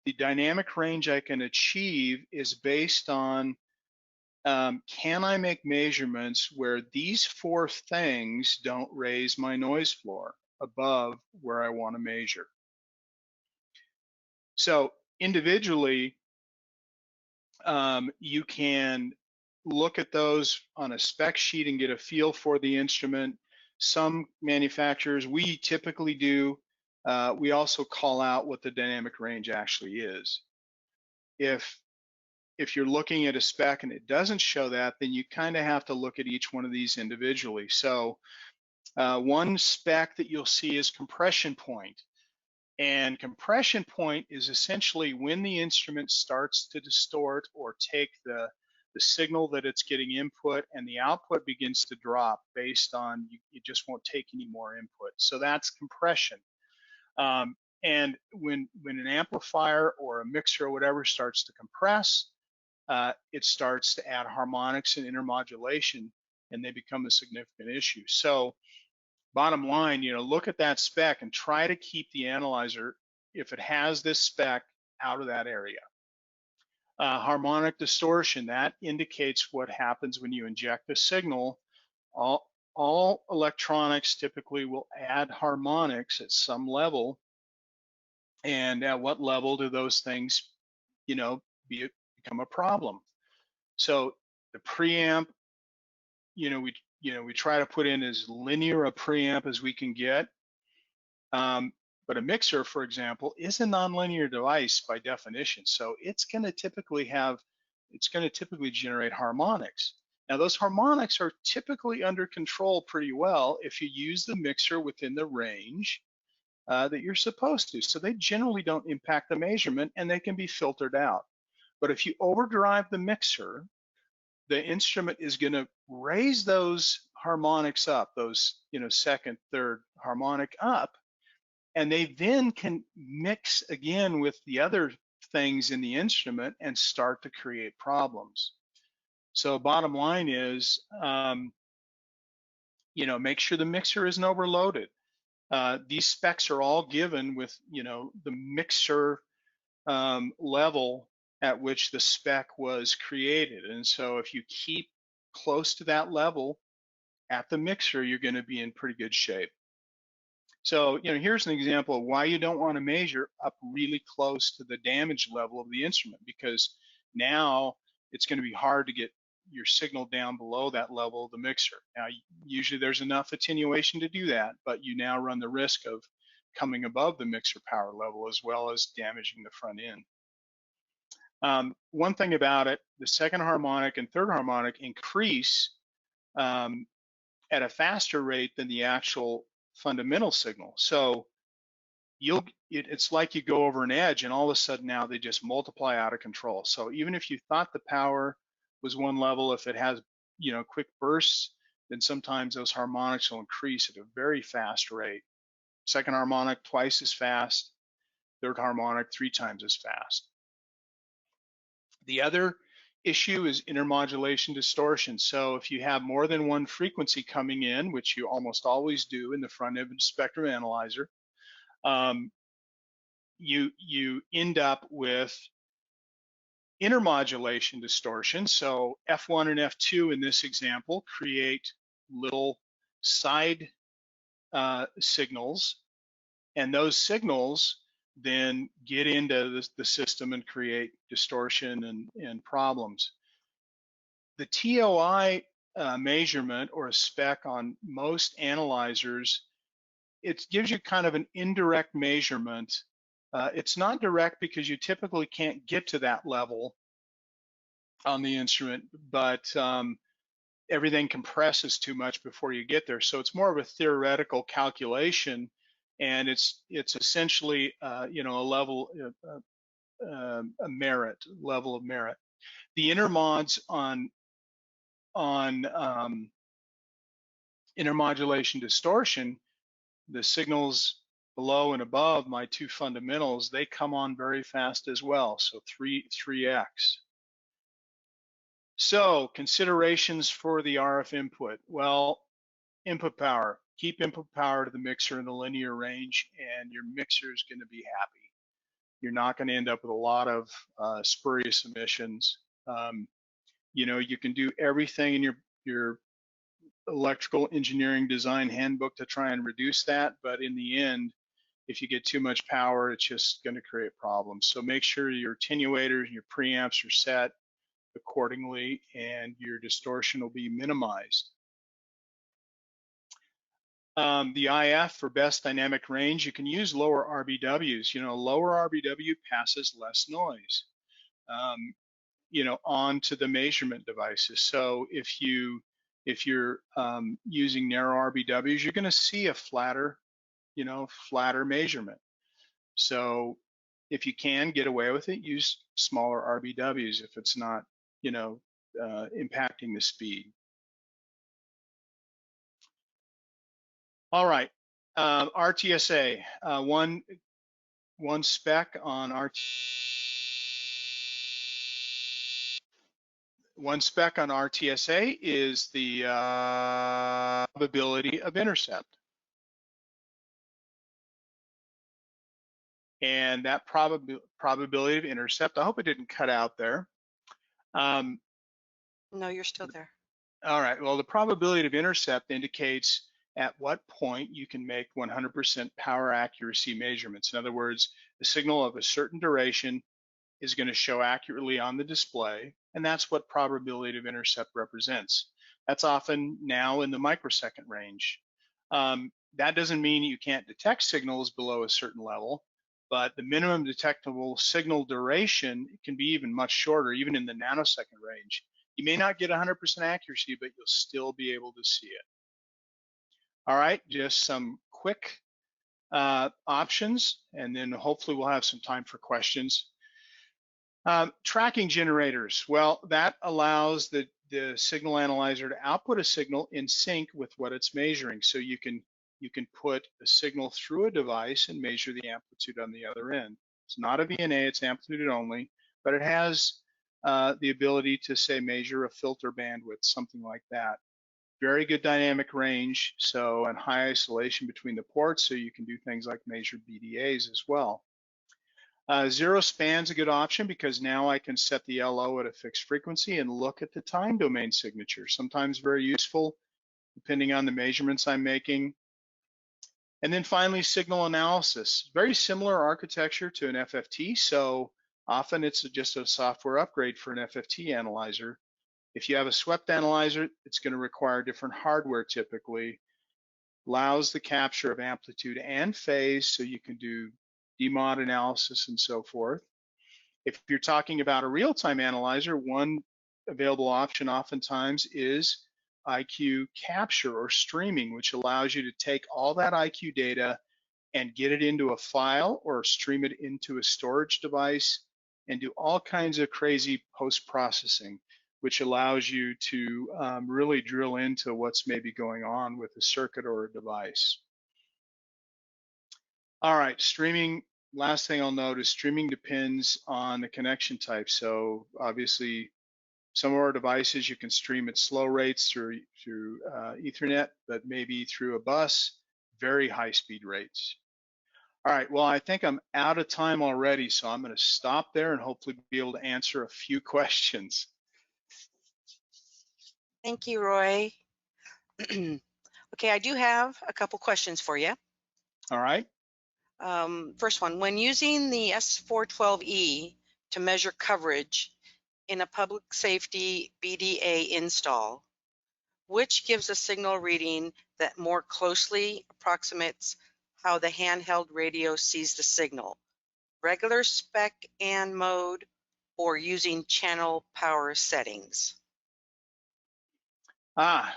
the dynamic range I can achieve is based on can I make measurements where these 4 things don't raise my noise floor above where I want to measure? So individually, you can look at those on a spec sheet and get a feel for the instrument. Some manufacturers, we typically do, we also call out what the dynamic range actually is. If you're looking at a spec and it doesn't show that, then you kind of have to look at each one of these individually. So one spec that you'll see is compression point. And compression point is essentially when the instrument starts to distort or take the signal that it's getting input and the output begins to drop based on you just won't take any more input. So that's compression. And when an amplifier or a mixer or whatever starts to compress, it starts to add harmonics and intermodulation, and they become a significant issue. So bottom line, look at that spec and try to keep the analyzer, if it has this spec, out of that area. Harmonic distortion, that indicates what happens when you inject a signal. All electronics typically will add harmonics at some level. And at what level do those things, become a problem? So the preamp, we try to put in as linear a preamp as we can get. But a mixer, for example, is a nonlinear device by definition. So it's going to typically generate harmonics. Now those harmonics are typically under control pretty well if you use the mixer within the range that you're supposed to. So they generally don't impact the measurement and they can be filtered out. But if you overdrive the mixer, the instrument is going to raise those harmonics up, those second, third harmonic up, and they then can mix again with the other things in the instrument and start to create problems. So bottom line is, make sure the mixer isn't overloaded. These specs are all given with, the mixer level at which the spec was created. And so if you keep close to that level at the mixer, you're going to be in pretty good shape. So, here's an example of why you don't want to measure up really close to the damage level of the instrument, because now it's going to be hard to get your signal down below that level of the mixer. Now, usually there's enough attenuation to do that, but you now run the risk of coming above the mixer power level as well as damaging the front end. One thing about it, the second harmonic and third harmonic increase at a faster rate than the actual fundamental signal. So it's like you go over an edge and all of a sudden now they just multiply out of control. So even if you thought the power was one level, if it has quick bursts, then sometimes those harmonics will increase at a very fast rate. Second harmonic twice as fast, third harmonic 3 times as fast. The other issue is intermodulation distortion. So if you have more than one frequency coming in, which you almost always do in the front end spectrum analyzer, you end up with intermodulation distortion. So F1 and F2 in this example create little side signals, and those signals then get into the system and create distortion and problems. The TOI measurement or a spec on most analyzers, it gives you kind of an indirect measurement. It's not direct because you typically can't get to that level on the instrument, but everything compresses too much before you get there. So it's more of a theoretical calculation, and it's essentially a level, a level of merit. The intermods on intermodulation distortion, the signals below and above my 2 fundamentals, they come on very fast as well, so 3x. So considerations for the RF input. Well, input power. Keep input power to the mixer in the linear range and your mixer is going to be happy. You're not going to end up with a lot of spurious emissions. You can do everything in your electrical engineering design handbook to try and reduce that, but in the end, if you get too much power, it's just going to create problems. So make sure your attenuators and your preamps are set accordingly and your distortion will be minimized. The IF for best dynamic range, you can use lower RBWs. Lower RBW passes less noise, onto the measurement devices. So if you're using narrow RBWs, you're going to see a flatter measurement. So if you can get away with it, use smaller RBWs if it's not, impacting the speed. All right, RTSA, one spec on RTSA is the probability of intercept. And that probability of intercept, I hope it didn't cut out there. No, you're still there. All right, well, the probability of intercept indicates at what point you can make 100% power accuracy measurements. In other words, the signal of a certain duration is going to show accurately on the display, and that's what probability of intercept represents. That's often now in the microsecond range. That doesn't mean you can't detect signals below a certain level, but the minimum detectable signal duration can be even much shorter, even in the nanosecond range. You may not get 100% accuracy, but you'll still be able to see it. All right, just some quick options, and then hopefully we'll have some time for questions. Tracking generators. Well, that allows the signal analyzer to output a signal in sync with what it's measuring. So you can put a signal through a device and measure the amplitude on the other end. It's not a VNA, it's amplitude only, but it has the ability to, say, measure a filter bandwidth, something like that. Very good dynamic range, so, and high isolation between the ports, so you can do things like measure BDAs as well. Zero span's a good option because now I can set the LO at a fixed frequency and look at the time domain signature. Sometimes very useful depending on the measurements I'm making. And then finally, signal analysis. Very similar architecture to an FFT, so often it's just a software upgrade for an FFT analyzer. If you have a swept analyzer, it's going to require different hardware typically. Allows the capture of amplitude and phase, so you can do demod analysis and so forth. If you're talking about a real-time analyzer, one available option oftentimes is IQ capture or streaming, which allows you to take all that IQ data and get it into a file or stream it into a storage device and do all kinds of crazy post-processing, which allows you to really drill into what's maybe going on with a circuit or a device. All right, streaming, last thing I'll note is streaming depends on the connection type. So obviously, some of our devices you can stream at slow rates through Ethernet, but maybe through a bus, very high speed rates. All right, well, I think I'm out of time already, so I'm going to stop there and hopefully be able to answer a few questions. Thank you, Roy. Okay, I do have a couple questions for you. All right. First one, when using the S412E to measure coverage in a public safety BDA install, which gives a signal reading that more closely approximates how the handheld radio sees the signal? Regular spec and mode or using channel power settings?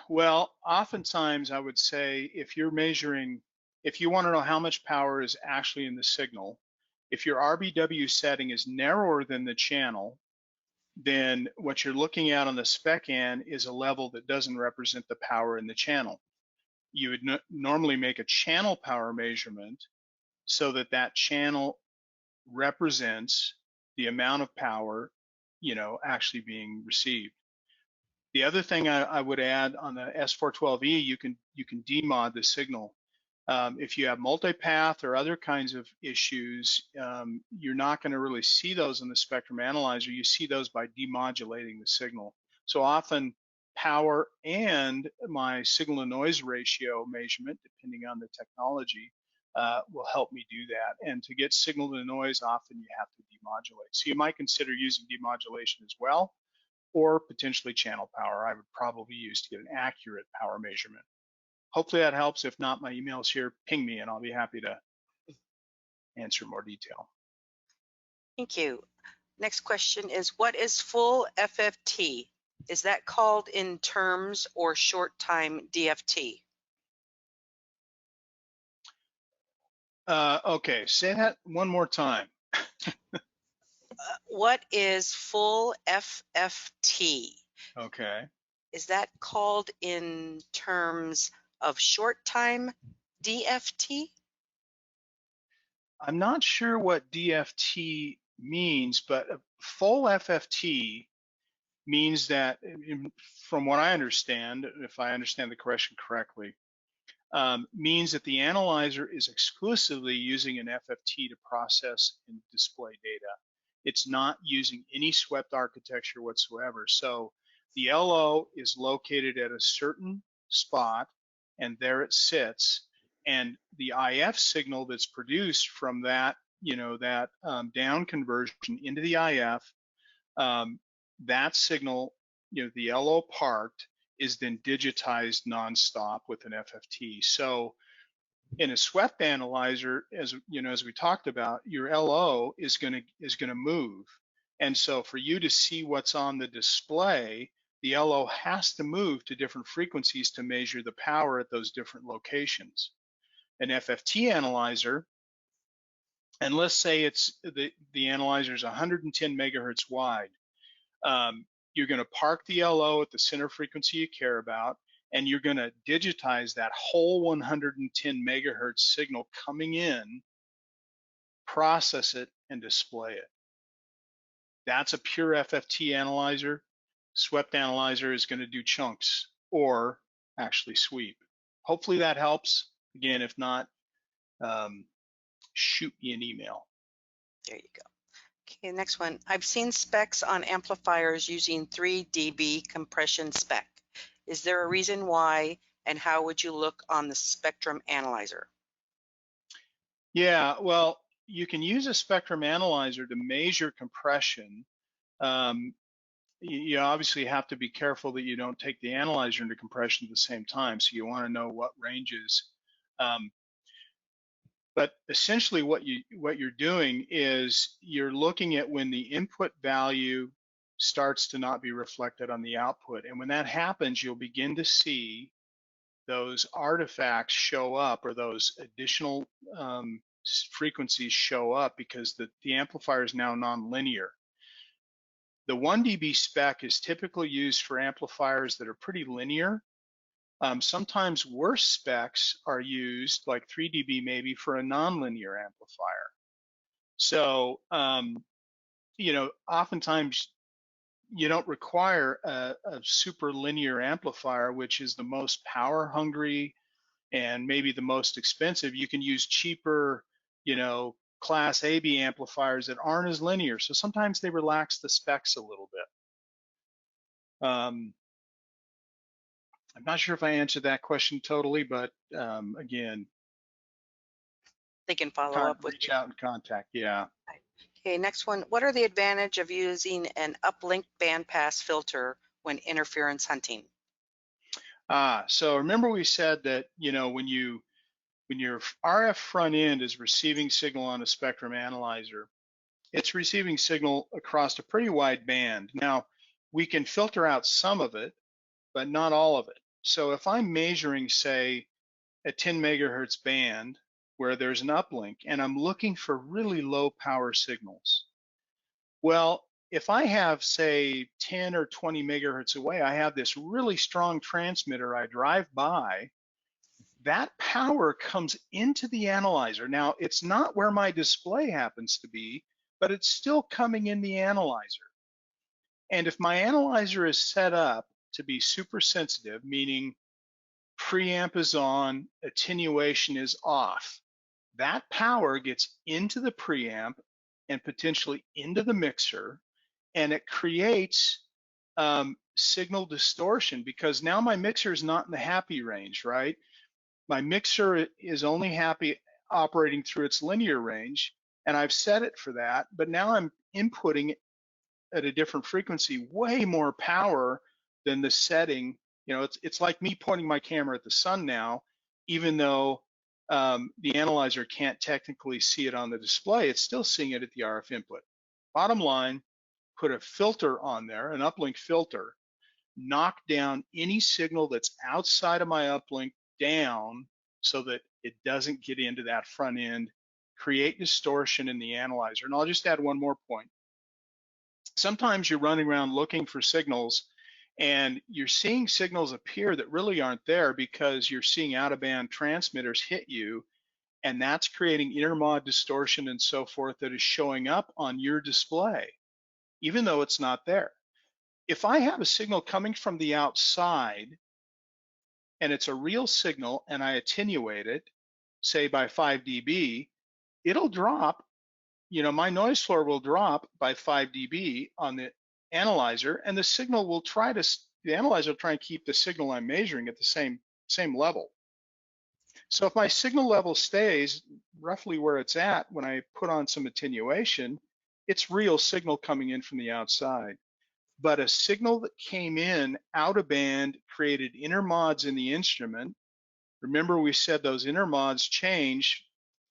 Well, oftentimes I would say if you're measuring, if you want to know how much power is actually in the signal, if your RBW setting is narrower than the channel, then what you're looking at on the spec end is a level that doesn't represent the power in the channel. You would normally make a channel power measurement so that that channel represents the amount of power, actually being received. The other thing I would add on the S412E, you can demod the signal. If you have multipath or other kinds of issues, you're not going to really see those in the spectrum analyzer. You see those by demodulating the signal. So often power and my signal to noise ratio measurement, depending on the technology, will help me do that. And to get signal to noise, often you have to demodulate. So you might consider using demodulation as well, or potentially channel power I would probably use to get an accurate power measurement. Hopefully that helps. If not, my email's here, ping me and I'll be happy to answer more detail. Thank you. Next question is, what is full FFT? Is that called in terms or short time DFT? Okay, say that one more time. What is full FFT? Okay. Is that called in terms of short time DFT? I'm not sure what DFT means, but full FFT means that, from what I understand, if I understand the question correctly, means that the analyzer is exclusively using an FFT to process and display data. It's not using any swept architecture whatsoever. So the LO is located at a certain spot and there it sits. And the IF signal that's produced from that, that down conversion into the IF, that signal, the LO part is then digitized nonstop with an FFT. So in a swept analyzer, as we talked about, your LO is going to move, and so for you to see what's on the display, the LO has to move to different frequencies to measure the power at those different locations. an FFT analyzer, and let's say it's the analyzer is 110 megahertz wide, you're going to park the LO at the center frequency you care about, and you're going to digitize that whole 110 megahertz signal coming in, process it, and display it. That's a pure FFT analyzer. Swept analyzer is going to do chunks or actually sweep. Hopefully that helps. Again, if not, shoot me an email. There you go. Okay, next one. I've seen specs on amplifiers using 3 dB compression spec. Is there a reason why, and how would you look on the Spectrum Analyzer? Yeah, well, you can use a spectrum analyzer to measure compression. You obviously have to be careful that you don't take the analyzer into compression at the same time. So you want to know what ranges. But essentially what you're doing is you're looking at when the input value starts to not be reflected on the output. And when that happens, you'll begin to see those artifacts show up, or those additional frequencies show up, because the amplifier is now nonlinear. The 1 dB spec is typically used for amplifiers that are pretty linear. Sometimes worse specs are used, like 3 dB maybe, for a nonlinear amplifier. So, you know, oftentimes you don't require a super linear amplifier, which is the most power hungry and maybe the most expensive. You can use cheaper, you know, class AB amplifiers that aren't as linear. So sometimes they relax the specs a little bit. I'm not sure if I answered that question totally, but again, They can follow up with reach out and contact. Yeah. Okay, next one. What are the advantage of using an uplink bandpass filter when interference hunting? So remember we said that, you know, when your RF front end is receiving signal on a spectrum analyzer, it's receiving signal across a pretty wide band. Now, we can filter out some of it, but not all of it. So if I'm measuring, say, a 10 megahertz band where there's an uplink, and I'm looking for really low power signals, well, if I have, say, 10 or 20 megahertz away, I have this really strong transmitter I drive by, that power comes into the analyzer. Now, it's not where my display happens to be, but it's still coming in the analyzer. And if my analyzer is set up to be super sensitive, meaning preamp is on, attenuation is off, that power gets into the preamp and potentially into the mixer, and it creates signal distortion, because now my mixer is not in the happy range, right? My mixer is only happy operating through its linear range, and I've set it for that, but now I'm inputting at a different frequency, way more power than the setting. You know, it's like me pointing my camera at the sun now, even though the analyzer can't technically see it on the display, it's still seeing it at the RF input. Bottom line, put a filter on there, an uplink filter, knock down any signal that's outside of my uplink down so that it doesn't get into that front end, create distortion in the analyzer. And I'll just add one more point. Sometimes you're running around looking for signals, and you're seeing signals appear that really aren't there because you're seeing out-of-band transmitters hit you, and that's creating intermod distortion and so forth that is showing up on your display, even though it's not there. If I have a signal coming from the outside and it's a real signal and I attenuate it, say by 5 dB, it'll drop, you know, my noise floor will drop by 5 dB on the analyzer, and the signal will the analyzer will try and keep the signal I'm measuring at the same level. So if my signal level stays roughly where it's at when I put on some attenuation, it's real signal coming in from the outside. But a signal that came in out of band created intermods in the instrument. Remember, we said those intermods change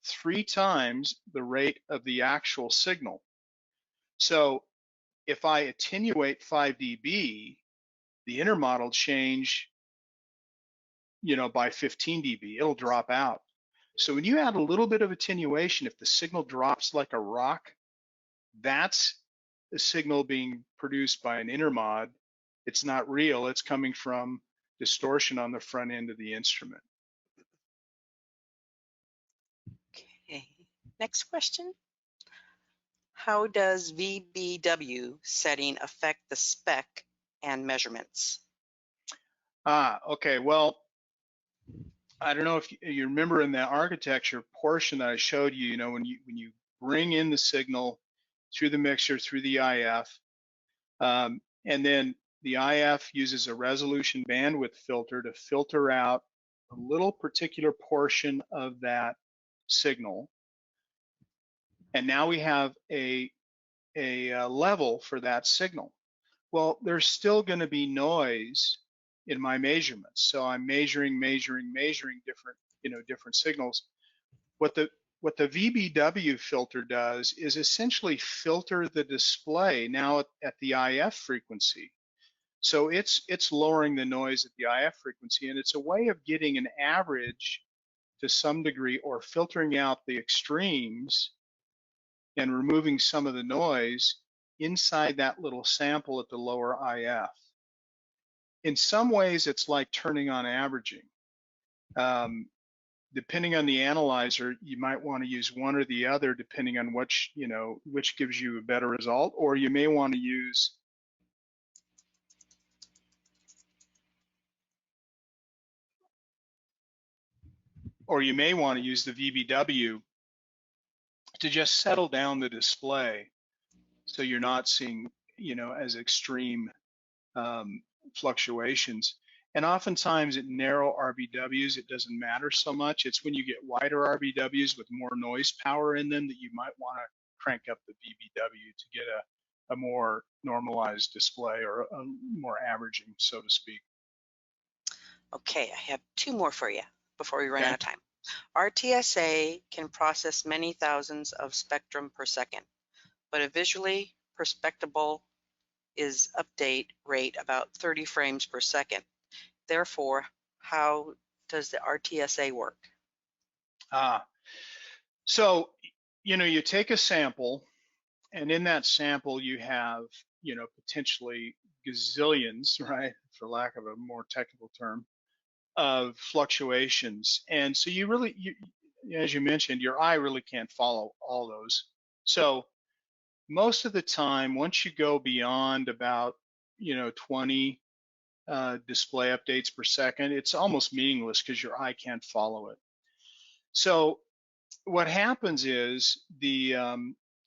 3 times the rate of the actual signal. So if I attenuate 5 dB, the intermod will change, you know, by 15 dB. It'll drop out. So when you add a little bit of attenuation, if the signal drops like a rock, that's a signal being produced by an intermod. It's not real, it's coming from distortion on the front end of the instrument. Okay, next question. How does VBW setting affect the spec and measurements? Okay, well, I don't know if you remember in the architecture portion that I showed you, you know, when you bring in the signal through the mixer, through the IF, and then the IF uses a resolution bandwidth filter to filter out a little particular portion of that signal. And now we have a level for that signal. Well, there's still going to be noise in my measurements. So I'm measuring different, different signals. What the VBW filter does is essentially filter the display now at the IF frequency. So it's lowering the noise at the IF frequency, and it's a way of getting an average to some degree, or filtering out the extremes and removing some of the noise inside that little sample at the lower IF. In some ways, it's like turning on averaging. Depending on the analyzer, you might want to use one or the other, depending on which gives you a better result, or you may want to use the VBW to just settle down the display, so you're not seeing, as extreme fluctuations. And oftentimes at narrow RBWs, it doesn't matter so much. It's when you get wider RBWs with more noise power in them that you might want to crank up the VBW to get a more normalized display, or a more averaging, so to speak. Okay, I have two more for you before we run out of time. RTSA can process many thousands of spectrum per second, but a visually perspectable is update rate about 30 frames per second. Therefore, how does the RTSA work? So, you take a sample, and in that sample you have, potentially gazillions, right, for lack of a more technical term, of fluctuations. And so as you mentioned, your eye really can't follow all those. So most of the time, once you go beyond about 20 display updates per second, it's almost meaningless because your eye can't follow it. So what happens is the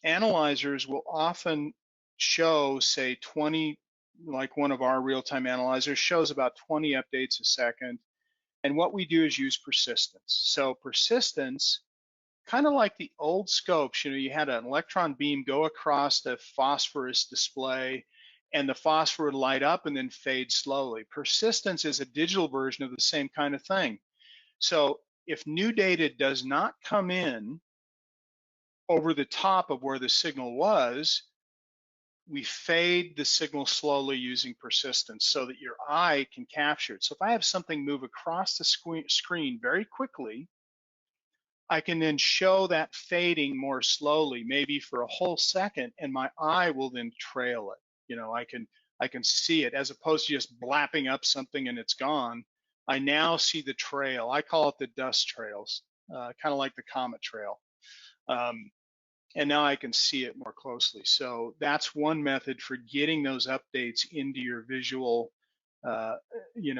analyzers will often show, say, 20, like one of our real-time analyzers shows about 20 updates a second. And what we do is use persistence. So persistence, kind of like the old scopes, you had an electron beam go across the phosphorus display, and the phosphor would light up and then fade slowly. Persistence is a digital version of the same kind of thing. So if new data does not come in over the top of where the signal was, we fade the signal slowly using persistence so that your eye can capture it. So if I have something move across the screen very quickly, I can then show that fading more slowly, maybe for a whole second, and my eye will then trail it. I can see it, as opposed to just blapping up something and it's gone. I now see the trail. I call it the dust trails, kind of like the comet trail. And now I can see it more closely. So that's one method for getting those updates into your visual,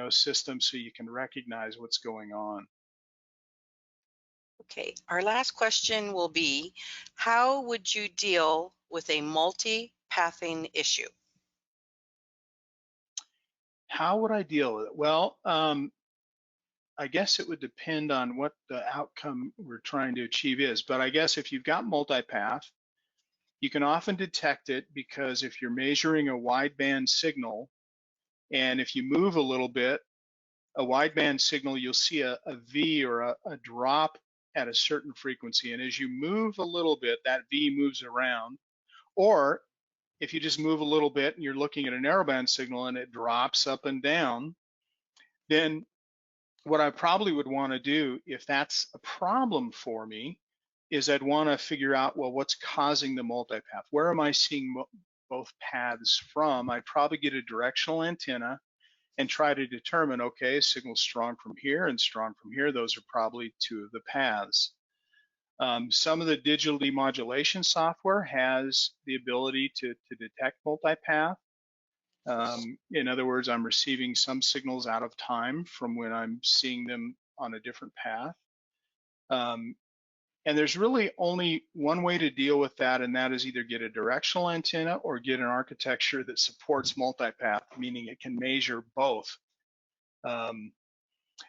system, so you can recognize what's going on. Okay, our last question will be, how would you deal with a multi-pathing issue? How would I deal with it? Well, I guess it would depend on what the outcome we're trying to achieve is. But I guess if you've got multipath, you can often detect it, because if you're measuring a wideband signal, and if you move a little bit, a wideband signal, you'll see a V, or a drop at a certain frequency. And as you move a little bit, that V moves around. Or if you just move a little bit and you're looking at a narrowband signal and it drops up and down, then what I probably would want to do if that's a problem for me is I'd want to figure out, well, what's causing the multipath? Where am I seeing both paths from? I'd probably get a directional antenna and try to determine, okay, signal's strong from here and strong from here. Those are probably two of the paths. Some of the digital demodulation software has the ability to detect multipath. In other words, I'm receiving some signals out of time from when I'm seeing them on a different path. And there's really only one way to deal with that, and that is either get a directional antenna or get an architecture that supports multipath, meaning it can measure both.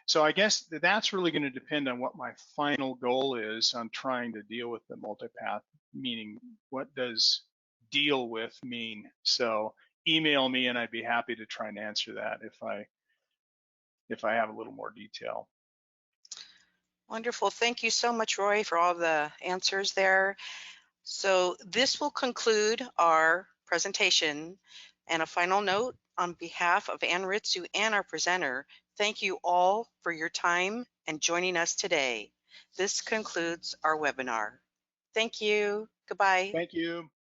So I guess that's really going to depend on what my final goal is on trying to deal with the multipath, meaning what does deal with mean? So email me and I'd be happy to try and answer that if I have a little more detail. Wonderful. Thank you so much, Roy, for all the answers there. So this will conclude our presentation. And a final note, on behalf of Ann Ritsu and our presenter, thank you all for your time and joining us today. This concludes our webinar. Thank you. Goodbye. Thank you.